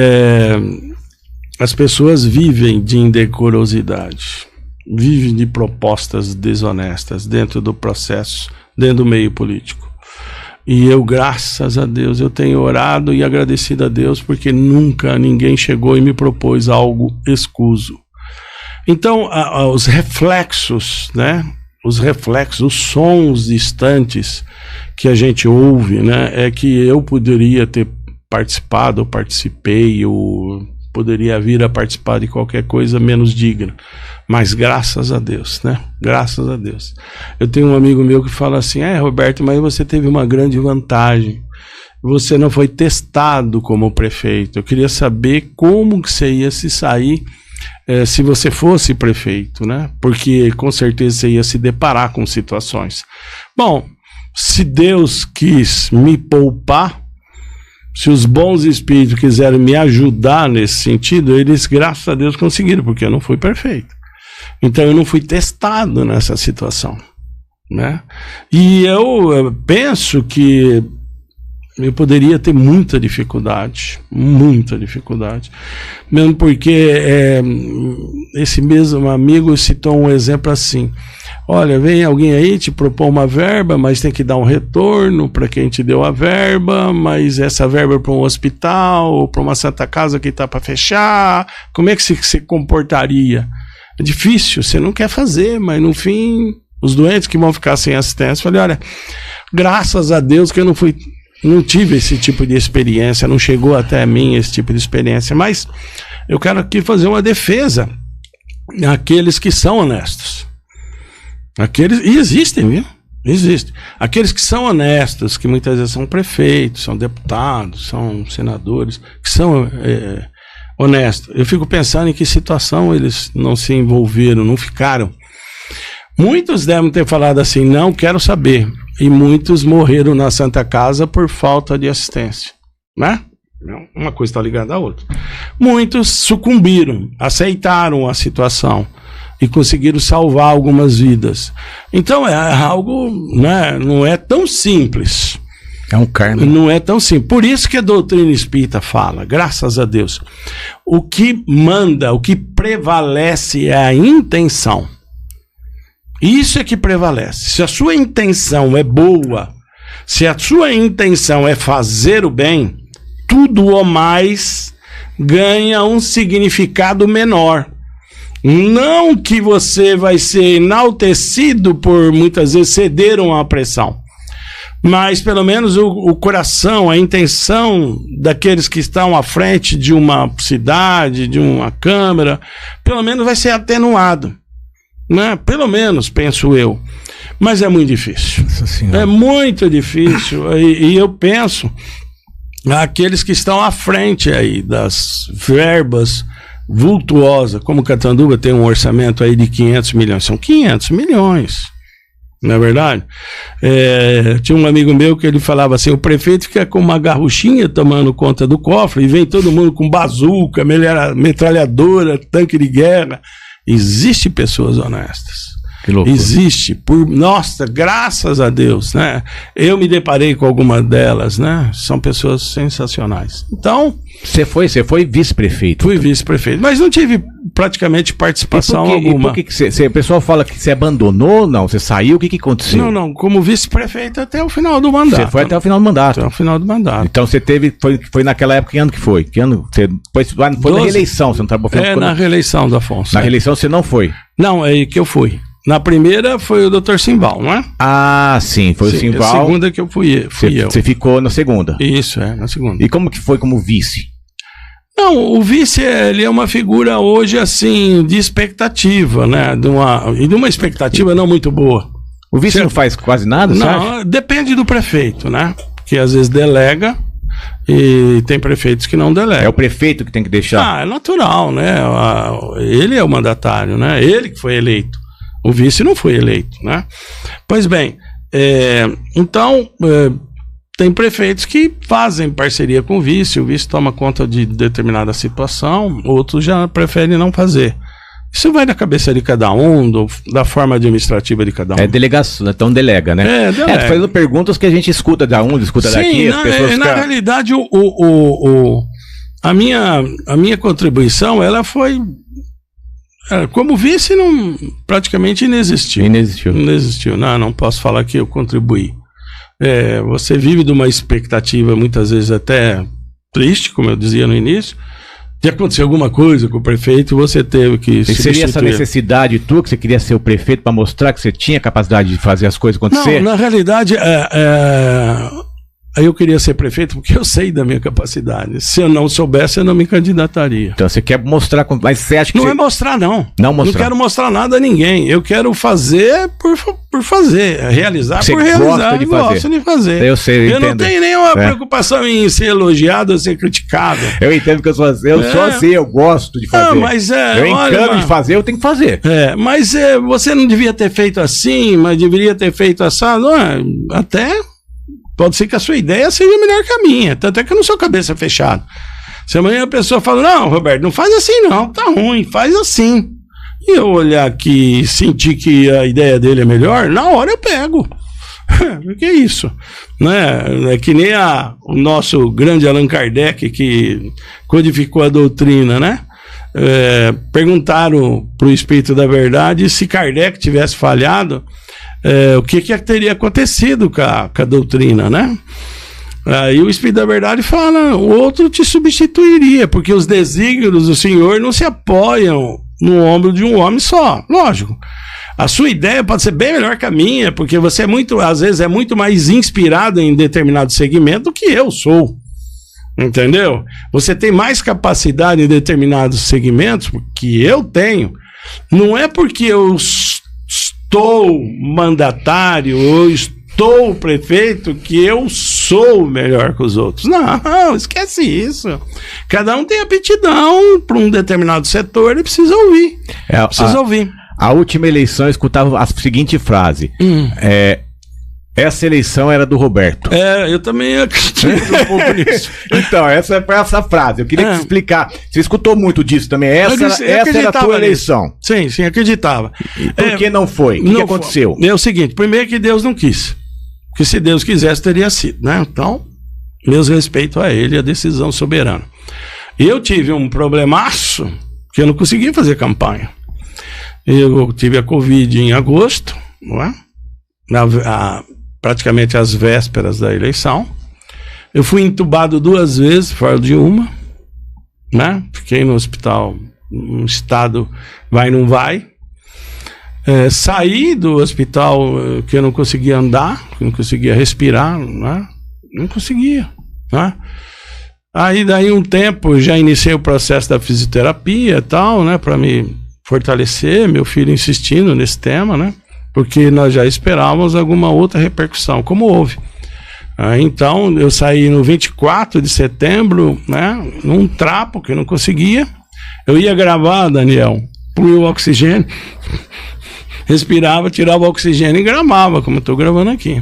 as pessoas vivem de indecorosidade, vivem de propostas desonestas dentro do processo, dentro do meio político. E eu, graças a Deus, eu tenho orado e agradecido a Deus porque nunca ninguém chegou e me propôs algo escuso. Então, os reflexos, né? Os sons distantes que a gente ouve, né? É que eu poderia ter participado, ou participei, ou poderia vir a participar de qualquer coisa menos digna. Mas graças a Deus, né? Graças a Deus. Eu tenho um amigo meu que fala assim, Roberto, mas você teve uma grande vantagem. Você não foi testado como prefeito. Eu queria saber como que você ia se sair se você fosse prefeito, né? Porque com certeza você ia se deparar com situações. Bom, se Deus quis me poupar, se os bons espíritos quiseram me ajudar nesse sentido, eles, graças a Deus, conseguiram, porque eu não fui perfeito. Então eu não fui testado nessa situação, né? E eu penso que eu poderia ter muita dificuldade, mesmo porque esse mesmo amigo citou um exemplo assim: olha, vem alguém aí te propor uma verba, mas tem que dar um retorno para quem te deu a verba, mas essa verba é para um hospital ou para uma santa casa que está para fechar. Como é que você se comportaria? É difícil, você não quer fazer, mas no fim, os doentes que vão ficar sem assistência, eu falei, olha, graças a Deus que eu não tive esse tipo de experiência, não chegou até mim esse tipo de experiência, mas eu quero aqui fazer uma defesa àqueles que são honestos. E existem, viu? Existem. Aqueles que são honestos, que muitas vezes são prefeitos, são deputados, são senadores, que são honestos. Eu fico pensando em que situação eles não se envolveram, não ficaram. Muitos devem ter falado assim, não quero saber. E muitos morreram na Santa Casa por falta de assistência, né? Uma coisa está ligada à outra. Muitos sucumbiram, aceitaram a situação e conseguiram salvar algumas vidas. Então é algo, né, não é tão simples. É um karma. Não é tão simples. Por isso que a doutrina espírita fala, graças a Deus, o que manda, o que prevalece é a intenção. Isso é que prevalece. Se a sua intenção é boa, se a sua intenção é fazer o bem, tudo o mais ganha um significado menor. Não que você vai ser enaltecido por muitas vezes ceder a uma pressão, mas pelo menos o coração, a intenção daqueles que estão à frente de uma cidade, de uma câmara, pelo menos vai ser atenuado, né? Pelo menos, penso eu. Mas é muito difícil. É muito difícil. E eu penso aqueles que estão à frente aí das verbas vultuosas, como Catanduva tem um orçamento aí de 500 milhões. São 500 milhões. Não é verdade? Tinha um amigo meu que ele falava assim, o prefeito fica com uma garruchinha tomando conta do cofre e vem todo mundo com bazuca, metralhadora, tanque de guerra. Existem pessoas honestas. Existe. Nossa, graças a Deus, né? Eu me deparei com alguma delas, né? São pessoas sensacionais. Então... Você foi vice-prefeito? Fui vice-prefeito, mas não tive praticamente participação alguma. E por que o pessoal fala que você abandonou? Não, você saiu, o que aconteceu? Não, como vice-prefeito até o final do mandato. Você foi até o final do mandato? Até o final do mandato. Então você foi naquela época, que ano que foi? Que ano? Foi na reeleição, você não trabalhou? Na reeleição do Afonso. Na reeleição você não foi? Não, é que eu fui. Na primeira foi o Dr. Simbal, não é? Ah, sim, foi o Simbal. A segunda que eu fui eu. Você ficou na segunda? Isso, na segunda. E como que foi como vice? Não, o vice, ele é uma figura hoje, assim, de expectativa, né? De uma expectativa não muito boa. O vice não faz quase nada, sabe? Não, depende do prefeito, né? Porque às vezes delega e tem prefeitos que não delegam. É o prefeito que tem que deixar? É natural, né? Ele é o mandatário, né? Ele que foi eleito. O vice não foi eleito, né? Pois bem, então, tem prefeitos que fazem parceria com o vice toma conta de determinada situação, outros já preferem não fazer. Isso vai da cabeça de cada um, da forma administrativa de cada um. É delegação, então delega, né? Delega. Fazendo perguntas que a gente escuta da escuta daqui. As pessoas na realidade, a minha contribuição, ela foi... Como vice, praticamente inexistiu. Inexistiu. Não posso falar que eu contribuí. Você vive de uma expectativa, muitas vezes até triste, como eu dizia no início, de acontecer alguma coisa com o prefeito, você teve que substituir. Seria essa necessidade tua, que você queria ser o prefeito para mostrar que você tinha capacidade de fazer as coisas acontecer? Não, na realidade, eu queria ser prefeito porque eu sei da minha capacidade. Se eu não soubesse, eu não me candidataria. Então você quer mostrar, mas você acha que... Não é mostrar, não. Não mostrar. Não quero mostrar nada a ninguém. Eu quero fazer por fazer. Realizar por realizar. Eu gosto de fazer. Eu sei, eu não tenho nenhuma preocupação em ser elogiado ou ser criticado. Eu entendo que eu sou assim. Eu gosto de fazer. Mas eu encano de fazer, eu tenho que fazer. Mas você não devia ter feito assim, mas deveria ter feito assim. Até... Pode ser que a sua ideia seja melhor que a minha. Tanto é que eu não sou cabeça fechada. Se amanhã a pessoa fala, não, Roberto, não faz assim não, tá ruim, faz assim. E eu olhar aqui e sentir que a ideia dele é melhor, na hora eu pego. O que é isso? Né? É que nem o nosso grande Allan Kardec, que codificou a doutrina, né? Perguntaram para o Espírito da Verdade se Kardec tivesse falhado, o que teria acontecido com a doutrina, né? Aí o Espírito da Verdade fala, o outro te substituiria, porque os desígnios do Senhor não se apoiam no ombro de um homem só. Lógico, a sua ideia pode ser bem melhor que a minha, porque você às vezes é muito mais inspirado em determinado segmento do que eu sou. Entendeu? Você tem mais capacidade em determinados segmentos que eu tenho. Não é porque eu estou mandatário ou estou prefeito que eu sou melhor que os outros. Não, esquece isso. Cada um tem aptidão para um determinado setor e precisa ouvir. Ouvir. A última eleição eu escutava a seguinte frase: essa eleição era do Roberto. Eu também acredito um pouco nisso. Então, essa é essa frase. Eu queria te explicar. Você escutou muito disso também. Essa era a tua eleição. Sim, acreditava. E por que não foi? O que aconteceu? É o seguinte, primeiro que Deus não quis. Porque se Deus quisesse, teria sido, né? Então, meus respeitos a ele, a decisão soberana. Eu tive um problemaço que eu não conseguia fazer campanha. Eu tive a Covid em agosto, não é? Praticamente às vésperas da eleição. Eu fui entubado 2 vezes, fora de uma, né? Fiquei no hospital, um estado vai não vai. Saí do hospital que eu não conseguia andar, que eu não conseguia respirar, né? Não conseguia, né? Aí daí um tempo já iniciei o processo da fisioterapia e tal, né? Para me fortalecer, meu filho insistindo nesse tema, né? Porque nós já esperávamos alguma outra repercussão, como houve. Então, eu saí no 24 de setembro, né, num trapo que eu não conseguia. Eu ia gravar, Daniel, punha o oxigênio, respirava, tirava o oxigênio e gravava, como eu estou gravando aqui.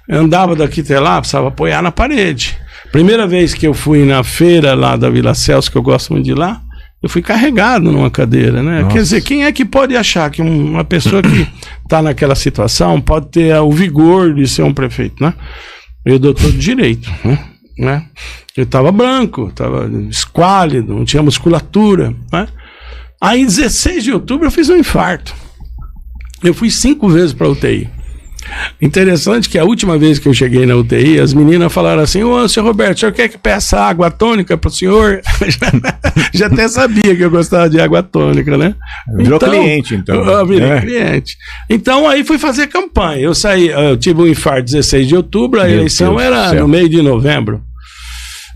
Eu andava daqui até lá, precisava apoiar na parede. Primeira vez que eu fui na feira lá da Vila Celso, que eu gosto muito de ir lá, eu fui carregado numa cadeira, né? Nossa. Quer dizer, quem é que pode achar que uma pessoa que está naquela situação pode ter o vigor de ser um prefeito, né? Eu dou todo direito, né? Eu estava branco, estava esquálido, não tinha musculatura, né? Aí, 16 de outubro, eu fiz um infarto. Eu fui 5 vezes para a UTI. Interessante que a última vez que eu cheguei na UTI, as meninas falaram assim: ô, senhor Roberto, o senhor quer que peça água tônica para o senhor? Já até sabia que eu gostava de água tônica, né? Virou cliente, então. Eu virei cliente. Então, aí fui fazer campanha. Eu tive um infarto 16 de outubro, a eleição era no meio de novembro.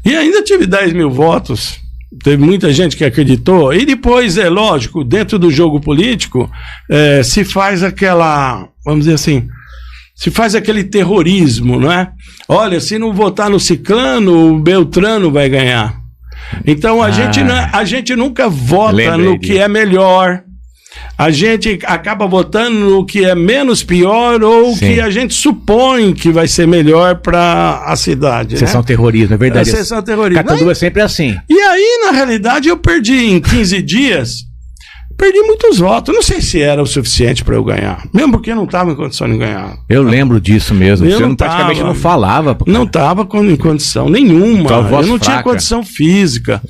E ainda tive 10 mil votos. Teve muita gente que acreditou. E depois, lógico, dentro do jogo político, se faz aquela, vamos dizer assim, se faz aquele terrorismo, não é? Olha, se não votar no ciclano, o Beltrano vai ganhar. Então a gente nunca vota no que é melhor. A gente acaba votando no que é menos pior ou que a gente supõe que vai ser melhor para a cidade. Sessão terrorismo, é verdade. Sessão terrorismo. Catanduva é sempre assim. E aí, na realidade, eu perdi em 15 dias. Perdi muitos votos. Não sei se era o suficiente para eu ganhar. Mesmo porque eu não estava em condição de ganhar. Eu lembro disso mesmo. Você praticamente não falava. Não estava em condição nenhuma. Eu não tinha condição física.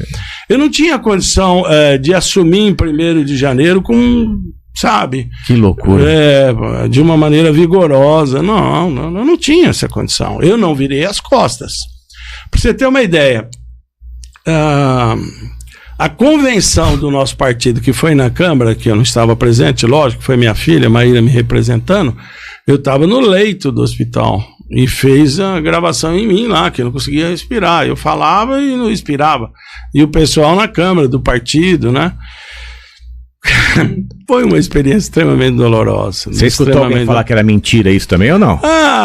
Eu não tinha condição de assumir em 1º de janeiro com, sabe? Que loucura. De uma maneira vigorosa. Não, eu não tinha essa condição. Eu não virei as costas. Para você ter uma ideia, a convenção do nosso partido, que foi na Câmara, que eu não estava presente, lógico, foi minha filha, Maíra, me representando, eu estava no leito do hospital e fez a gravação em mim lá, que eu não conseguia respirar. Eu falava e não respirava. E o pessoal na Câmara do partido, né? Foi uma experiência extremamente dolorosa. Você escutou alguém falar que era mentira isso também ou não?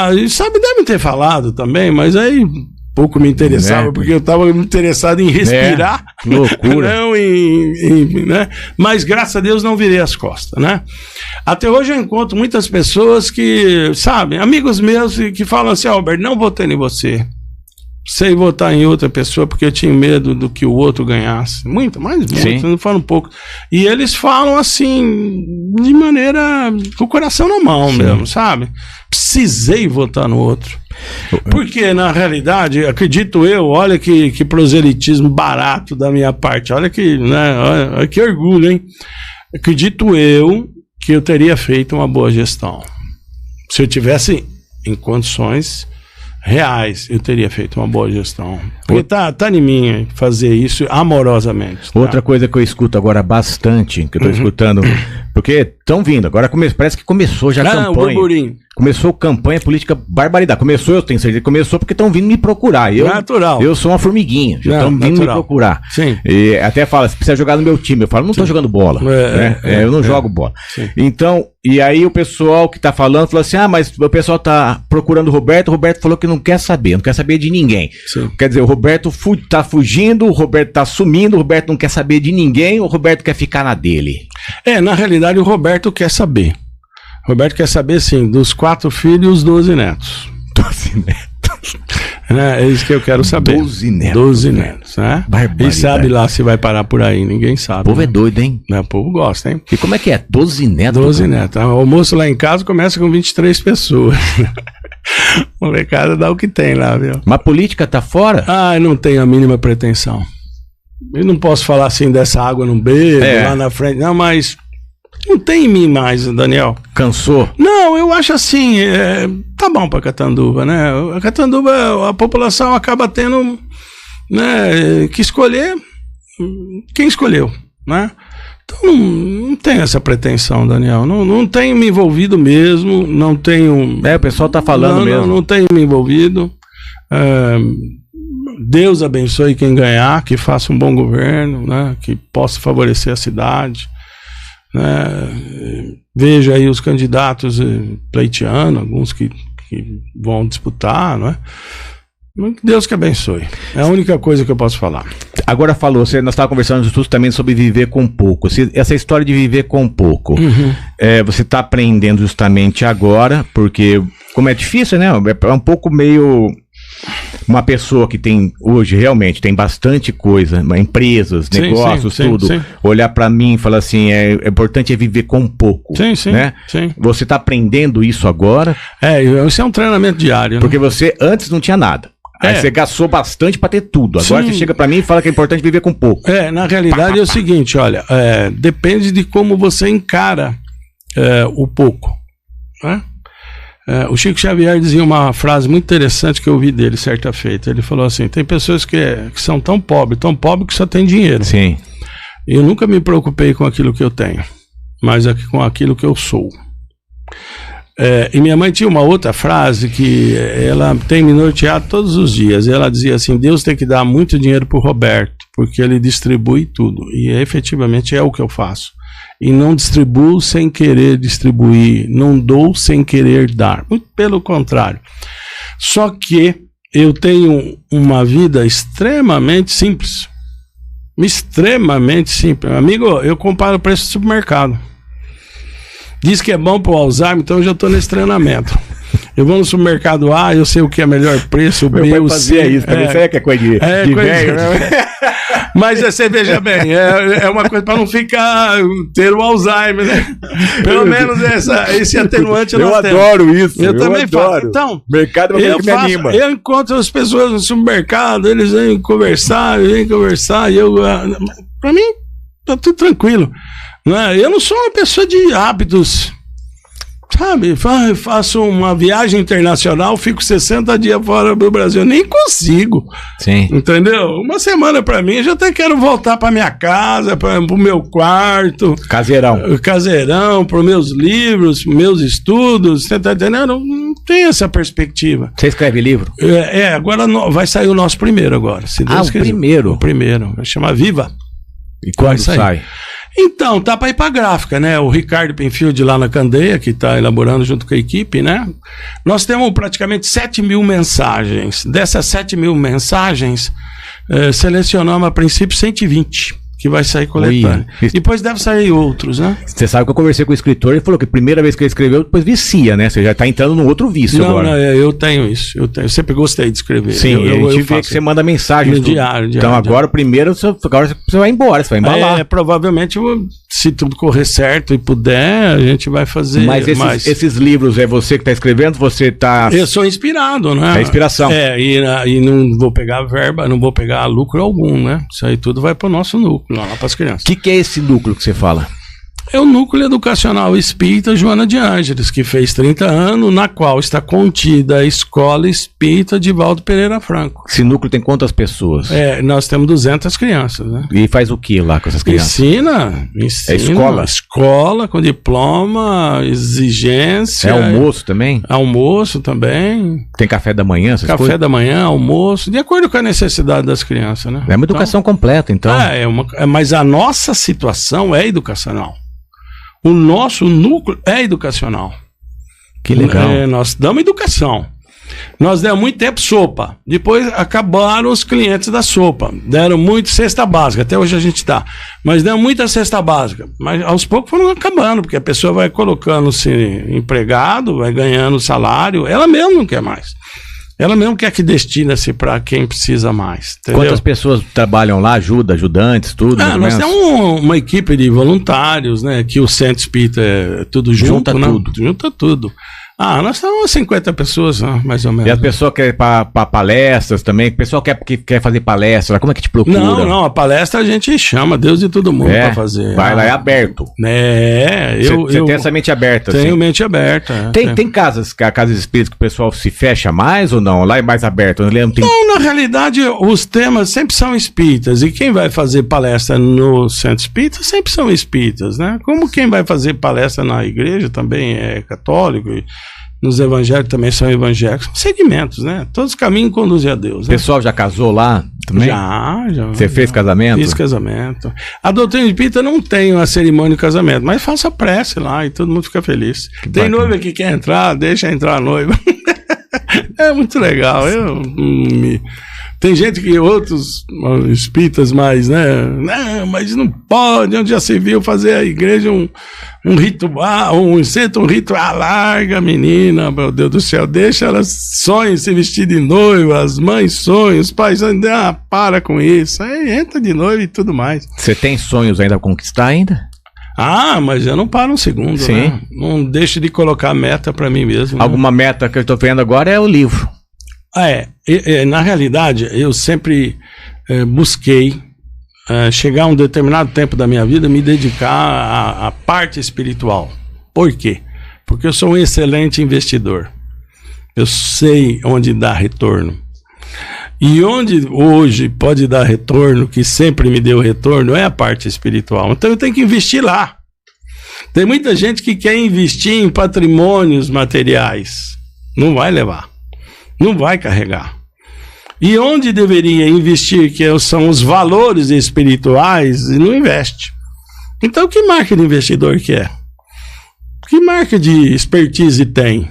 Devem ter falado também, mas aí pouco me interessava, porque eu estava interessado em respirar. Loucura. Não né? Mas graças a Deus não virei as costas, né? Até hoje eu encontro muitas pessoas que, sabe, amigos meus que falam assim: Albert, não votei em você. Sei votar em outra pessoa porque eu tinha medo do que o outro ganhasse. Muito, não falam um pouco. E eles falam assim, de maneira, com o coração na mão mesmo, sabe? Precisei votar no outro. Porque, na realidade, acredito eu, olha que proselitismo barato da minha parte, olha que, né, olha que orgulho, hein? Acredito eu que eu teria feito uma boa gestão. Se eu tivesse em condições reais, eu teria feito uma boa gestão. Porque tá em mim fazer isso amorosamente. Tá? Outra coisa que eu escuto agora bastante, que eu tô escutando, porque estão vindo, agora parece que começou já a campanha. Começou campanha política barbaridade. Começou, eu tenho certeza, começou porque estão vindo me procurar. Natural. Eu sou uma formiguinha, já estão vindo me procurar. Sim. E até fala, você precisa jogar no meu time. Eu falo, não estou jogando bola. Eu não jogo bola. Sim. Então, e aí o pessoal que está falando, falou assim, mas o pessoal está procurando o Roberto falou que não quer saber de ninguém. Sim. Quer dizer, o Roberto está fugindo, o Roberto está sumindo, o Roberto não quer saber de ninguém, o Roberto quer ficar na dele. Na realidade o Roberto quer saber. Roberto quer saber, sim, dos 4 filhos e os 12 netos. 12 netos. É isso que eu quero saber. 12 netos. 12 netos, né? E sabe lá se vai parar por aí, ninguém sabe. O povo é doido, hein? O povo gosta, hein? E como é que é? 12 netos? 12 netos. O almoço lá em casa começa com 23 pessoas. Molecada dá o que tem lá, viu? Mas a política tá fora? Eu não tenho a mínima pretensão. Eu não posso falar assim dessa água não bebo, lá na frente. Não, mas não tem em mim mais, Daniel. Cansou? Não, eu acho assim, tá bom pra Catanduva, né? A Catanduva, a população acaba tendo, né, que escolher quem escolheu, né? Então não tenho essa pretensão, Daniel. Não tenho me envolvido mesmo, não tenho... o pessoal tá falando mesmo. Não tenho me envolvido. Deus abençoe quem ganhar, que faça um bom governo, né? Que possa favorecer a cidade, né? Veja aí os candidatos pleiteando, alguns que vão disputar, não é? Deus que abençoe. É a única coisa que eu posso falar. Agora falou, nós estávamos conversando justamente sobre viver com pouco. Essa história de viver com pouco, você está aprendendo justamente agora, porque como é difícil, né? É um pouco meio... Uma pessoa que tem, hoje realmente, tem bastante coisa, empresas, negócios, tudo, olhar para mim e falar assim, é importante viver com pouco, né? Você está aprendendo isso agora? Isso é um treinamento diário, né? Porque você antes não tinha nada. Aí você gastou bastante para ter tudo. Agora você chega para mim e fala que é importante viver com pouco. Na realidade é o seguinte, olha, depende de como você encara o pouco, né? O Chico Xavier dizia uma frase muito interessante que eu ouvi dele certa feita. Ele falou assim, tem pessoas que são tão pobres que só tem dinheiro. Sim. Eu nunca me preocupei com aquilo que eu tenho, mas com aquilo que eu sou. E minha mãe tinha uma outra frase que ela tem me norteado todos os dias. Ela dizia assim, Deus tem que dar muito dinheiro para o Roberto, porque ele distribui tudo. E efetivamente é o que eu faço. E não distribuo sem querer distribuir, não dou sem querer dar, muito pelo contrário. Só que eu tenho uma vida extremamente simples, amigo. Eu comparo o preço do supermercado, diz que é bom para o Alzheimer, então eu já estou nesse treinamento. Eu vou no supermercado A, eu sei o que é melhor preço, o B, o C. Isso também, isso aí que é coisa de velho, né? Mas você veja bem, é uma coisa para não ficar, ter o Alzheimer, né? Pelo menos esse atenuante eu adoro isso. Eu também faço. Então, mercado é que me anima. Eu encontro as pessoas no supermercado, eles vêm conversar, e eu, para mim, tá tudo tranquilo. Né? Eu não sou uma pessoa de hábitos. Sabe, eu faço uma viagem internacional, fico 60 dias fora do Brasil, nem consigo. Sim. Entendeu? Uma semana pra mim, eu já até quero voltar pra minha casa, pro meu quarto. Caseirão, pros meus livros, meus estudos. Você tá entendendo? Não tem essa perspectiva. Você escreve livro? Agora vai sair o nosso primeiro agora. Se Deus quiser. Primeiro? O primeiro. Vai chamar Viva. E quando sai? Então, tá para ir para gráfica, né? O Ricardo Penfield lá na Candeia, que está elaborando junto com a equipe, né? Nós temos praticamente 7.000 mensagens. Dessas 7.000 mensagens, selecionamos a princípio 120, que vai sair coletâneo. Depois deve sair outros, né? Você sabe que eu conversei com o escritor e ele falou que a primeira vez que ele escreveu, depois vicia, né? Você já está entrando num outro vício agora. Não, eu tenho isso. Eu sempre gostei de escrever. Sim, a gente vê que você manda mensagem no diário. Então agora, primeiro, agora você vai embora, você vai embalar. Provavelmente, se tudo correr certo e puder, a gente vai fazer. Mas esses livros, é você que está escrevendo? Você está... Eu sou inspirado, né? É inspiração. E não vou pegar verba, não vou pegar lucro algum, né? Isso aí tudo vai para o nosso núcleo, lá para as crianças. O que é esse núcleo que você fala? É o Núcleo Educacional Espírita Joana de Ângeles, que fez 30 anos, na qual está contida a Escola Espírita Divaldo Pereira Franco. Esse núcleo tem quantas pessoas? Nós temos 200 crianças, né? E faz o que lá com essas crianças? Ensina. É escola? Escola, com diploma, exigência. É almoço também? Almoço também. Tem café da manhã, essas coisas? Café da manhã, almoço, de acordo com a necessidade das crianças, né? É uma educação completa, então. Mas a nossa situação é educacional. O nosso núcleo é educacional. Que legal. Nós damos educação. Nós demos muito tempo sopa. Depois acabaram os clientes da sopa. Deram muito cesta básica. Até hoje a gente dá. Mas deu muita cesta básica. Mas aos poucos foram acabando, porque a pessoa vai colocando-se empregado, vai ganhando salário. Ela mesma não quer mais. Ela mesmo quer que destina-se para quem precisa mais. Entendeu? Quantas pessoas trabalham lá? Ajudantes, tudo? Nós temos uma equipe de voluntários, né? Que o Centro Espírita é tudo junto, né? Junta tudo. Nós estamos 50 pessoas, mais ou menos. E a pessoa quer ir para palestras também? O pessoal quer fazer palestra, como é que te procura? Não, a palestra a gente chama Deus e todo mundo para fazer. Vai lá, é aberto. Você tem essa mente aberta? Tenho assim. Mente aberta. Tem casas espíritas que o pessoal se fecha mais ou não? Lá é mais aberto? Não, na realidade, os temas sempre são espíritas. E quem vai fazer palestra no Centro Espírita sempre são espíritas, né? Como quem vai fazer palestra na igreja também é católico. Nos evangélicos também são evangélicos, são segmentos, né? Todos os caminhos conduzem a Deus. O pessoal já casou lá também? Já. Você fez casamento? Fiz casamento. A doutrina espírita não tem uma cerimônia de casamento, mas faça prece lá e todo mundo fica feliz. Tem noiva que quer entrar, deixa entrar a noiva. É muito legal. Tem gente que outros espíritas mais, né? Não, mas não pode, onde já se viu fazer a igreja um ritual, um ritual, larga a menina, meu Deus do céu, deixa elas sonhem se vestir de noiva, as mães sonham, os pais para com isso, aí entra de noiva e tudo mais. Você tem sonhos ainda a conquistar ainda? Mas eu não paro um segundo, sim, né? Não deixo de colocar meta para mim mesmo. Alguma meta que eu estou vendo agora é o livro. Na realidade, eu sempre busquei chegar a um determinado tempo da minha vida, me dedicar à parte espiritual. Por quê? Porque eu sou um excelente investidor. Eu sei onde dá retorno. E onde hoje pode dar retorno, que sempre me deu retorno, é a parte espiritual. Então eu tenho que investir lá. Tem muita gente que quer investir em patrimônios materiais. Não vai levar. Não vai carregar. E onde deveria investir, que são os valores espirituais, e não investe. Então, que marca de investidor que é? Que marca de expertise tem?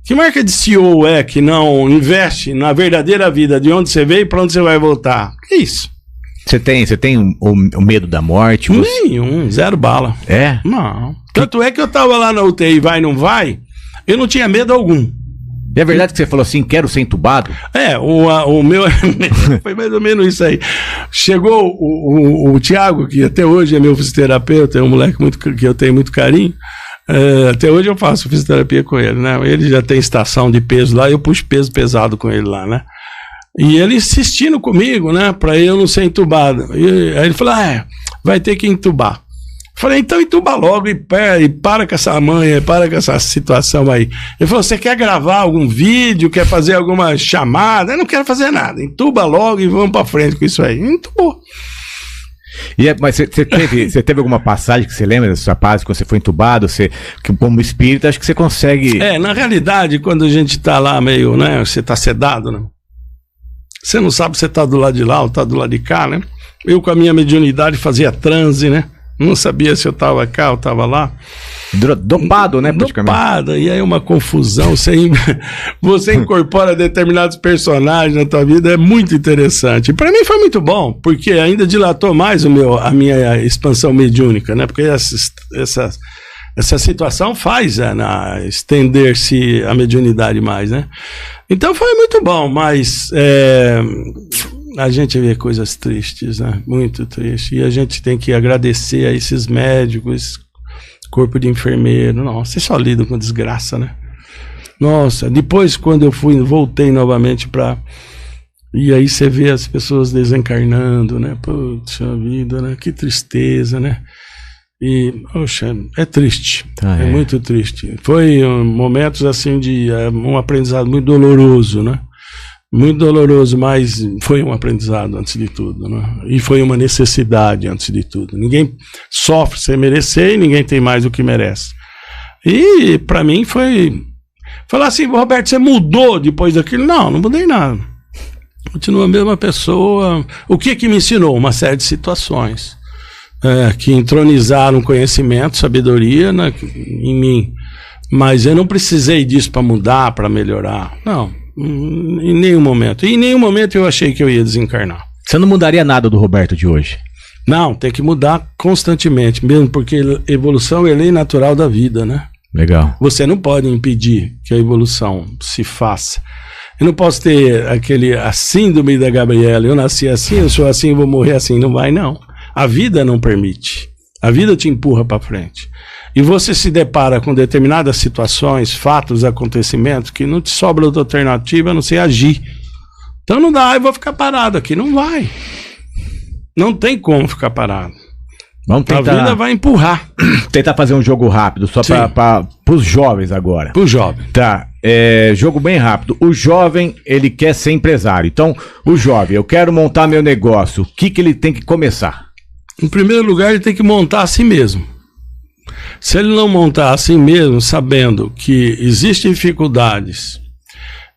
Que marca de CEO é que não investe na verdadeira vida, de onde você veio e para onde você vai voltar? Que isso? Você tem o medo da morte? Nenhum, zero bala. É? Não. Tanto é que eu tava lá na UTI, vai, não vai, eu não tinha medo algum. E é verdade que você falou assim, quero ser entubado? O meu foi mais ou menos isso aí. Chegou o Tiago, que até hoje é meu fisioterapeuta, é um moleque que eu tenho muito carinho. Até hoje eu faço fisioterapia com ele, né? Ele já tem estação de peso lá, eu puxo peso pesado com ele lá, né? E ele insistindo comigo, né? Pra eu não ser entubado. Aí ele falou, vai ter que entubar. Falei, então entuba logo e para com essa manha, para com essa situação aí. Ele falou, você quer gravar algum vídeo, quer fazer alguma chamada? Eu não quero fazer nada, entuba logo e vamos pra frente com isso aí. Entubou. Mas você teve alguma passagem que você lembra dessa fase, quando você foi entubado, que como espírita, acho que você consegue... Na realidade, quando a gente tá lá meio, né, você tá sedado, né? Você não sabe se você tá do lado de lá ou tá do lado de cá, né? Eu com a minha mediunidade fazia transe, né? Não sabia se eu estava cá ou estava lá. Dopado, né? Dopado, e aí uma confusão. Você incorpora determinados personagens na tua vida, é muito interessante. Para mim foi muito bom, porque ainda dilatou mais a minha expansão mediúnica, né? Porque essa situação faz estender-se a mediunidade mais, né? Então foi muito bom, mas... a gente vê coisas tristes, né? Muito tristes. E a gente tem que agradecer a esses médicos, corpo de enfermeiro. Nossa, vocês só lidam com desgraça, né? Nossa, depois quando eu voltei novamente e aí você vê as pessoas desencarnando, né? Puxa vida, né? Que tristeza, né? E, poxa, é triste. É muito triste. Foi momentos assim de um aprendizado muito doloroso, né? Muito doloroso, mas foi um aprendizado antes de tudo, né? E foi uma necessidade antes de tudo. Ninguém sofre sem merecer e ninguém tem mais do que merece. E para mim foi... Falar assim, Roberto, você mudou depois daquilo? Não mudei nada. Continua a mesma pessoa. O que me ensinou? Uma série de situações que entronizaram conhecimento, sabedoria em mim. Mas eu não precisei disso para mudar, para melhorar. Não. Em nenhum momento. E em nenhum momento eu achei que eu ia desencarnar. Você não mudaria nada do Roberto de hoje? Não, tem que mudar constantemente, mesmo porque evolução é lei natural da vida, né? Legal. Você não pode impedir que a evolução se faça. Eu não posso ter a síndrome da Gabriela. Eu nasci assim, eu sou assim, eu vou morrer assim. Não vai, não. A vida não permite. A vida te empurra para frente. E você se depara com determinadas situações, fatos, acontecimentos, que não te sobra outra alternativa a não ser agir. Então não dá, eu vou ficar parado aqui. Não vai. Não tem como ficar parado. Vamos tentar, a vida vai empurrar. Tentar fazer um jogo rápido, só para os jovens agora. Para os jovens. Tá, jogo bem rápido. O jovem, ele quer ser empresário. Então, o jovem, eu quero montar meu negócio. O que ele tem que começar? Em primeiro lugar, ele tem que montar a si mesmo. Se ele não montar a si mesmo, sabendo que existem dificuldades,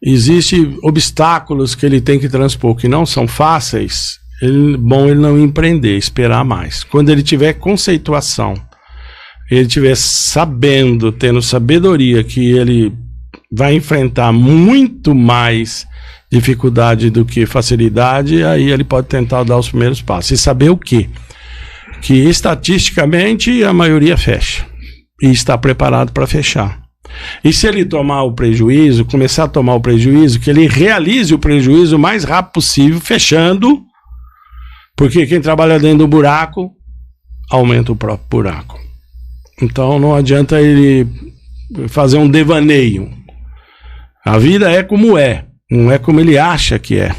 existem obstáculos que ele tem que transpor, que não são fáceis, ele não empreender, esperar mais. Quando ele tiver conceituação, ele tiver sabendo, tendo sabedoria que ele vai enfrentar muito mais dificuldade do que facilidade, aí ele pode tentar dar os primeiros passos. E saber o quê? Que estatisticamente a maioria fecha. E está preparado para fechar. E se ele tomar o prejuízo, começar a tomar o prejuízo, que ele realize o prejuízo o mais rápido possível, fechando, porque quem trabalha dentro do buraco, aumenta o próprio buraco. Então não adianta ele fazer um devaneio. A vida é como é, não é como ele acha que é.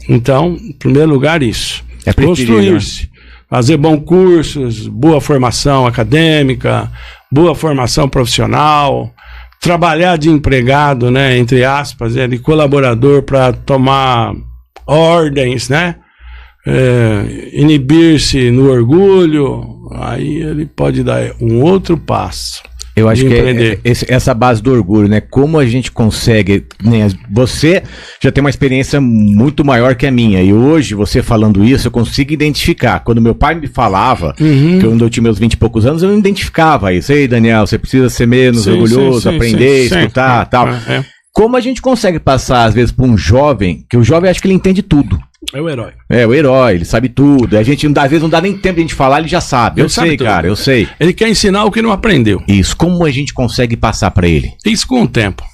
Então, em primeiro lugar, isso. É construir-se. Fazer bons cursos, boa formação acadêmica, boa formação profissional, trabalhar de empregado, né, entre aspas, de colaborador para tomar ordens, né, inibir-se no orgulho, aí ele pode dar um outro passo. Eu acho que essa base do orgulho, né? Como a gente consegue, né? Você já tem uma experiência muito maior que a minha, e hoje, você falando isso, eu consigo identificar. Quando meu pai me falava, que quando eu tinha meus 20 e poucos anos, eu identificava isso. Ei, Daniel, você precisa ser menos orgulhoso, aprender, escutar, tal. Como a gente consegue passar, às vezes, para um jovem, que o jovem acha que ele entende tudo. É o herói. É, o herói, ele sabe tudo. A gente, às vezes, não dá nem tempo de a gente falar, ele já sabe. Eu sei, cara, eu sei. Ele quer ensinar o que não aprendeu. Isso, como a gente consegue passar para ele? Isso com o tempo.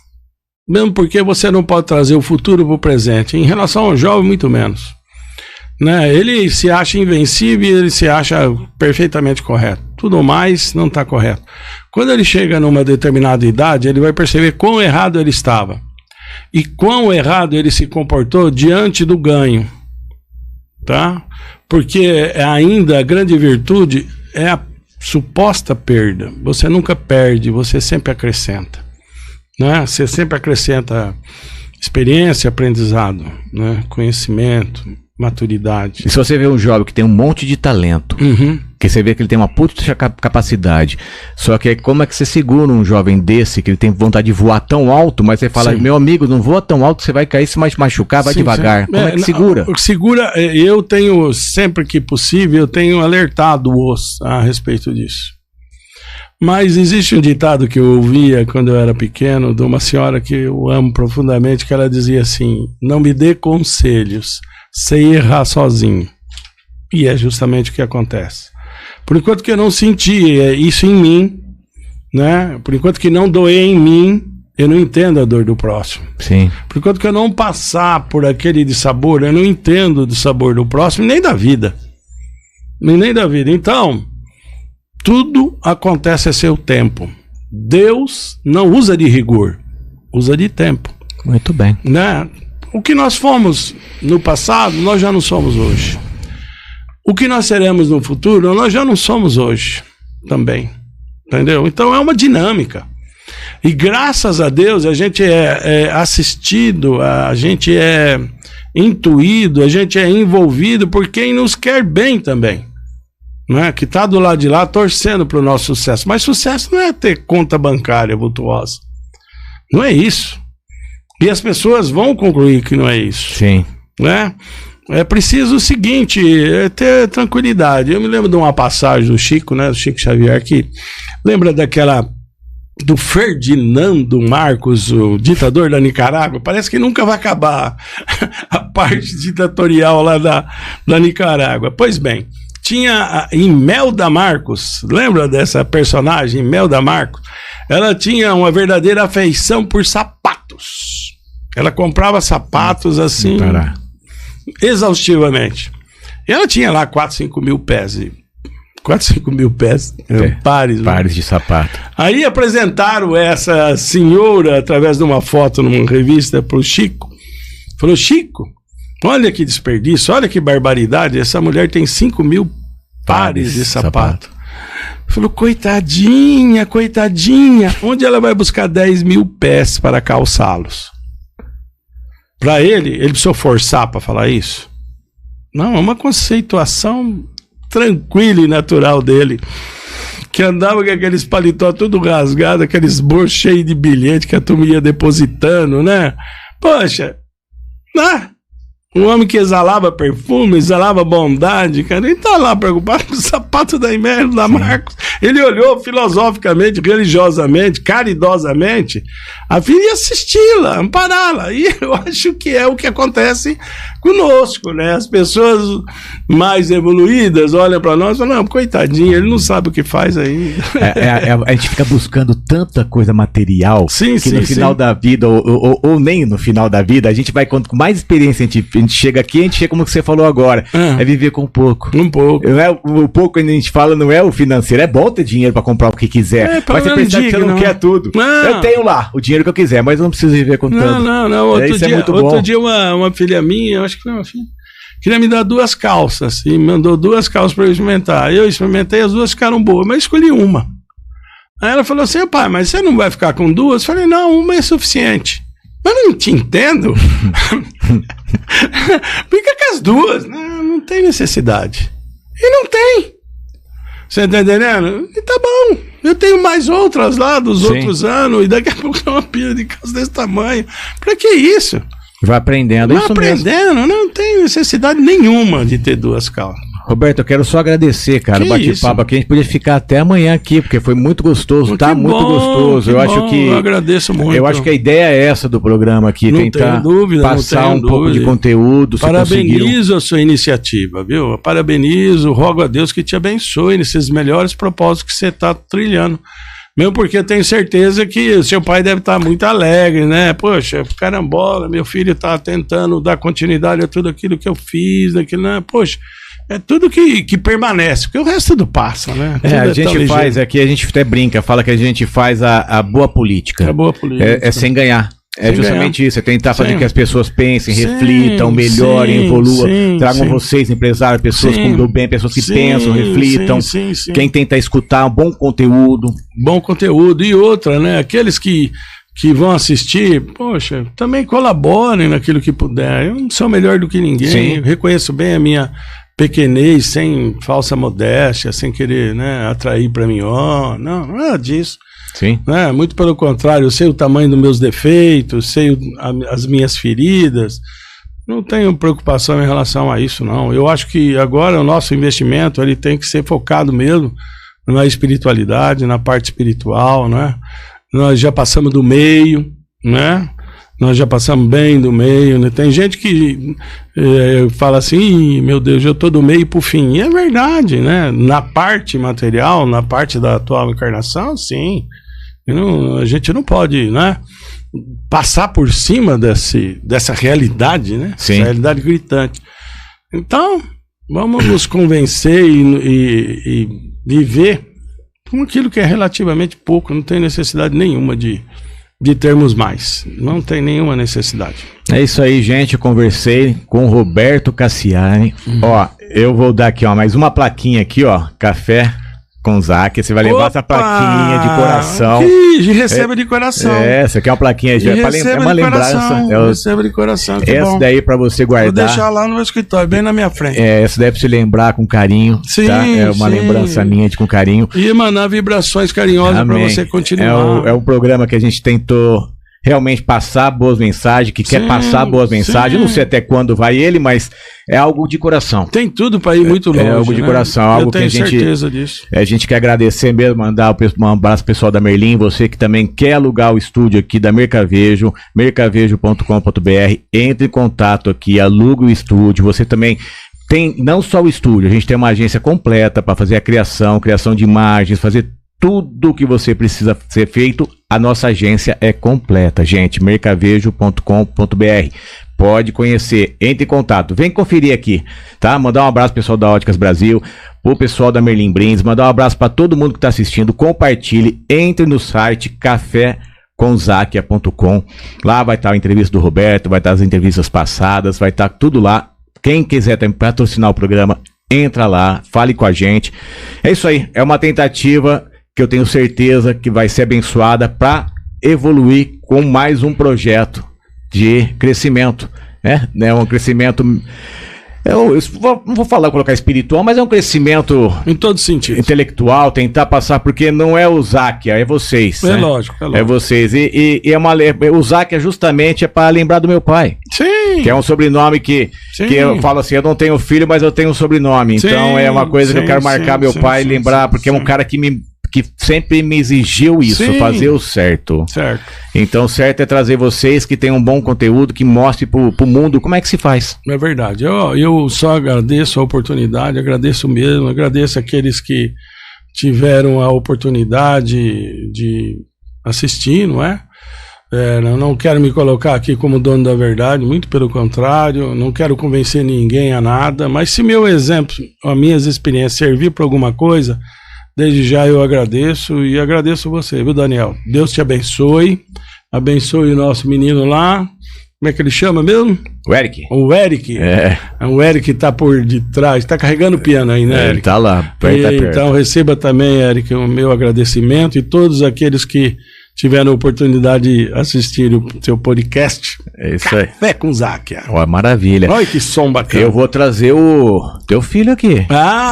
Mesmo porque você não pode trazer o futuro para o presente. Em relação ao jovem, muito menos. Né? Ele se acha invencível e ele se acha perfeitamente correto. Tudo mais não está correto. Quando ele chega numa determinada idade, ele vai perceber quão errado ele estava. E quão errado ele se comportou diante do ganho. Tá? Porque ainda a grande virtude é a suposta perda. Você nunca perde, você sempre acrescenta, né? Você sempre acrescenta experiência, aprendizado, né? Conhecimento, maturidade. E se você vê um jovem que tem um monte de talento, que você vê que ele tem uma puta capacidade, só que como é que você segura um jovem desse, que ele tem vontade de voar tão alto, mas você fala, meu amigo, não voa tão alto, você vai cair, se machucar, vai devagar. Como é que segura? Segura, eu tenho, sempre que possível, eu tenho alertado-os a respeito disso. Mas existe um ditado que eu ouvia quando eu era pequeno, de uma senhora que eu amo profundamente, que ela dizia assim, não me dê conselhos, sei errar sozinho. E é justamente o que acontece. Por enquanto que eu não senti isso em mim, né? Por enquanto que não doer em mim, eu não entendo a dor do próximo. Sim. Por enquanto que eu não passar por aquele dissabor, eu não entendo do sabor do próximo, nem da vida. Nem da vida. Então, tudo acontece a seu tempo. Deus não usa de rigor, usa de tempo. Muito bem. Né? O que nós fomos no passado, nós já não somos hoje. O que nós seremos no futuro, nós já não somos hoje também. Entendeu? Então é uma dinâmica. E graças a Deus a gente é assistido, a gente é intuído, a gente é envolvido por quem nos quer bem também. Né? Que está do lado de lá torcendo para o nosso sucesso. Mas sucesso não é ter conta bancária vultuosa. Não é isso. E as pessoas vão concluir que não é isso. Sim. Né? É preciso o seguinte, ter tranquilidade. Eu me lembro de uma passagem do Chico, né, do Chico Xavier, que lembra daquela do Ferdinando Marcos, o ditador da Nicarágua. Parece que nunca vai acabar a parte ditatorial lá da Nicarágua. Pois bem, tinha Imelda Marcos, lembra dessa personagem, Imelda Marcos? Ela tinha uma verdadeira afeição por sapatos. Ela comprava sapatos assim, exaustivamente. E ela tinha lá 4, 5 mil pés. 4, 5 mil pés, pares de sapato. Aí apresentaram essa senhora, através de uma foto numa revista, para o Chico. Falou, Chico, olha que desperdício, olha que barbaridade, essa mulher tem 5 mil pares de sapato. Falou, coitadinha, onde ela vai buscar 10 mil pés para calçá-los? Para ele precisou forçar para falar isso? Não, é uma conceituação tranquila e natural dele, que andava com aqueles paletó tudo rasgado, aqueles bolsos cheios de bilhete que a turma ia depositando, né? Poxa, né? Um homem que exalava perfume, exalava bondade, cara, ele tá lá preocupado com o sapato da Imelda Marcos. Ele olhou filosoficamente, religiosamente, caridosamente, a fim de assisti-la, ampará-la. E eu acho que é o que acontece conosco, né? As pessoas mais evoluídas olham para nós e falam, não, coitadinho, ele não sabe o que faz aí. A gente fica buscando tanta coisa material que no final da vida, ou nem no final da vida, a gente vai, quanto mais experiência a gente chega aqui, a gente chega como você falou agora, é viver com pouco. Não é, o pouco que a gente fala não é o financeiro, é bom ter dinheiro para comprar o que quiser, mas você pensa que você não quer tudo. Eu tenho lá o dinheiro que eu quiser, mas eu não preciso viver com tanto. Não. Outro dia uma filha minha, eu acho que foi uma filha, queria me dar 2 calças e mandou 2 calças para eu experimentar. Eu experimentei, as 2 ficaram boas, mas escolhi uma. Aí ela falou assim, pai, mas você não vai ficar com 2? Eu falei, não, uma é suficiente. Mas não te entendo. Fica com as 2, não tem necessidade. E não tem. Você tá entendendo? E tá bom. Eu tenho mais outras lá dos outros anos, e daqui a pouco é uma pilha de calça desse tamanho. Pra que isso? Vai aprendendo, isso aprendendo, mesmo. Não tem necessidade nenhuma de ter 2 calças. Roberto, eu quero só agradecer, cara, o bate-papo aqui. A gente podia ficar até amanhã aqui, porque foi muito gostoso, tá? Muito gostoso. Eu acho que. Eu agradeço muito. Eu acho que a ideia é essa do programa aqui, tentar passar um pouco de conteúdo. Parabenizo a sua iniciativa, viu? Parabenizo, rogo a Deus que te abençoe nesses melhores propósitos que você está trilhando. Mesmo porque eu tenho certeza que seu pai deve estar muito alegre, né? Poxa, carambola, meu filho está tentando dar continuidade a tudo aquilo que eu fiz, daquilo, né? Poxa. É tudo que permanece, porque o resto do passa, né? A gente faz aqui, a gente até brinca, fala que a gente faz a boa política. A boa política. É sem ganhar. É justamente isso, é tentar fazer que as pessoas pensem, reflitam, melhorem, evoluam, tragam vocês, empresários, pessoas do bem, pessoas que pensam, reflitam. Quem tenta escutar um bom conteúdo. Bom conteúdo. E outra, né? Aqueles que vão assistir, poxa, também colaborem naquilo que puder. Eu não sou melhor do que ninguém, eu reconheço bem a minha pequenez, sem falsa modéstia, sem querer, né, atrair para mim, não, nada disso. Né? Muito pelo contrário, eu sei o tamanho dos meus defeitos, sei as minhas feridas, não tenho preocupação em relação a isso, não. Eu acho que agora o nosso investimento ele tem que ser focado mesmo na espiritualidade, na parte espiritual, né? Nós já passamos do meio, né? Nós já passamos bem do meio, né? Tem gente que fala assim, meu Deus, eu tô do meio pro fim. E é verdade, né? Na parte material, na parte da atual encarnação, sim. A gente não pode, né, passar por cima dessa realidade, né? Essa realidade gritante. Então, vamos nos convencer e viver com aquilo que é relativamente pouco. Não tem necessidade nenhuma de termos mais. Não tem nenhuma necessidade. É isso aí, gente. Eu conversei com o Roberto Cassiani. Ó, eu vou dar aqui, ó, mais uma plaquinha aqui, ó. Café com Zaque. Você vai levar essa plaquinha de coração. Receba de coração. Essa aqui é uma plaquinha de uma lembrança. Receba de coração. Essa daí pra você guardar. Vou deixar lá no meu escritório, bem na minha frente. Essa deve se lembrar com carinho. Tá? É uma lembrança minha com carinho. E emanar vibrações carinhosas pra você continuar. É um programa que a gente tentou realmente passar boas mensagens, que quer passar boas mensagens. Eu não sei até quando vai ele, mas é algo de coração. Tem tudo para ir muito longe. É algo de coração, algo que a gente... certeza disso. A gente quer agradecer mesmo, mandar um abraço pessoal da Merlin, você que também quer alugar o estúdio aqui da Mercavejo, mercavejo.com.br, entre em contato aqui, aluga o estúdio, você também... Tem não só o estúdio, a gente tem uma agência completa para fazer a criação de imagens, fazer tudo que você precisa ser feito. A nossa agência é completa, gente, mercavejo.com.br. Pode conhecer, entre em contato, vem conferir aqui, tá? Mandar um abraço pro pessoal da Óticas Brasil, pro pessoal da Merlin Brindes, mandar um abraço para todo mundo que está assistindo, compartilhe, entre no site cafécomzaquia.com. Lá vai estar a entrevista do Roberto, vai estar as entrevistas passadas, vai estar tudo lá. Quem quiser patrocinar o programa, entra lá, fale com a gente. É isso aí, é uma tentativa que eu tenho certeza que vai ser abençoada para evoluir com mais um projeto de crescimento, né? Um crescimento... Eu não vou colocar espiritual, mas é um crescimento em todo sentido, intelectual, tentar passar, porque não é o Záquia, é vocês. É, né? Lógico. É vocês. O Záquia justamente é para lembrar do meu pai. Sim. Que é um sobrenome que eu falo assim, eu não tenho filho, mas eu tenho um sobrenome. Sim, então é uma coisa que eu quero marcar meu pai e lembrar, porque é um cara que sempre me exigiu isso, fazer o certo. Certo. Então, o certo é trazer vocês que tenham um bom conteúdo, que mostre pro mundo como é que se faz. É verdade. Eu só agradeço a oportunidade, agradeço mesmo, agradeço aqueles que tiveram a oportunidade de assistir, não é? Eu não quero me colocar aqui como dono da verdade, muito pelo contrário, não quero convencer ninguém a nada, mas se meu exemplo, as minhas experiências servir para alguma coisa, desde já eu agradeço e agradeço você, viu, Daniel? Deus te abençoe, abençoe o nosso menino lá. Como é que ele chama mesmo? O Eric. O Eric. O Eric tá por detrás, tá carregando o piano aí, né, Eric? Ele tá lá, perto. Então receba também, Eric, o meu agradecimento e todos aqueles que tiveram a oportunidade de assistir o seu podcast. É isso aí. Café com Záquia. Ó, maravilha. Olha que som bacana. Eu vou trazer o teu filho aqui.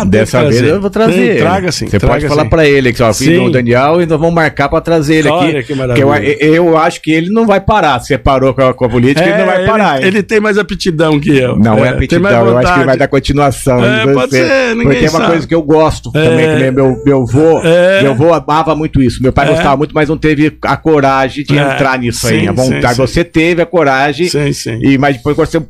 Dessa vez eu vou trazer. Traga sim. Você pode falar pra ele que o filho do Daniel e nós vamos marcar pra trazer ele aqui. Olha que maravilha. Eu acho que ele não vai parar. Você parou com a política, ele não vai parar. Ele tem mais aptidão que eu. Não é aptidão, eu acho que ele vai dar continuação. Pode ser, ninguém porque é uma coisa que eu gosto também, que meu avô amava muito isso. Meu pai gostava muito, mas não teve a coragem de entrar nisso aí, a vontade. Você teve a coragem, mas depois você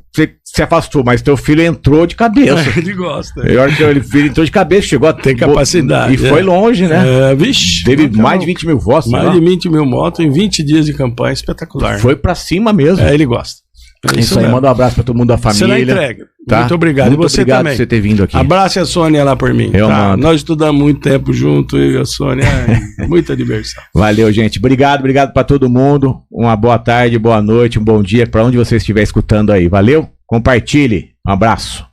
se afastou, mas teu filho entrou de cabeça. Ele gosta. Melhor que ele filho entrou de cabeça, chegou a ter capacidade. E foi longe, né? Vixe. Teve mais de 20 mil votos. Mais de 20 mil votos em 20 dias de campanha, espetacular. Foi pra cima mesmo. Ele gosta. Isso aí, manda um abraço pra todo mundo da família. Você não entrega. Tá? Muito obrigado. Muito e você obrigado também. por você ter vindo aqui. Abrace a Sônia lá por mim. Mando. Nós estudamos muito tempo junto, eu e a Sônia. Muita diversão. Valeu, gente. Obrigado pra todo mundo. Uma boa tarde, boa noite, um bom dia pra onde você estiver escutando aí. Valeu? Compartilhe. Um abraço.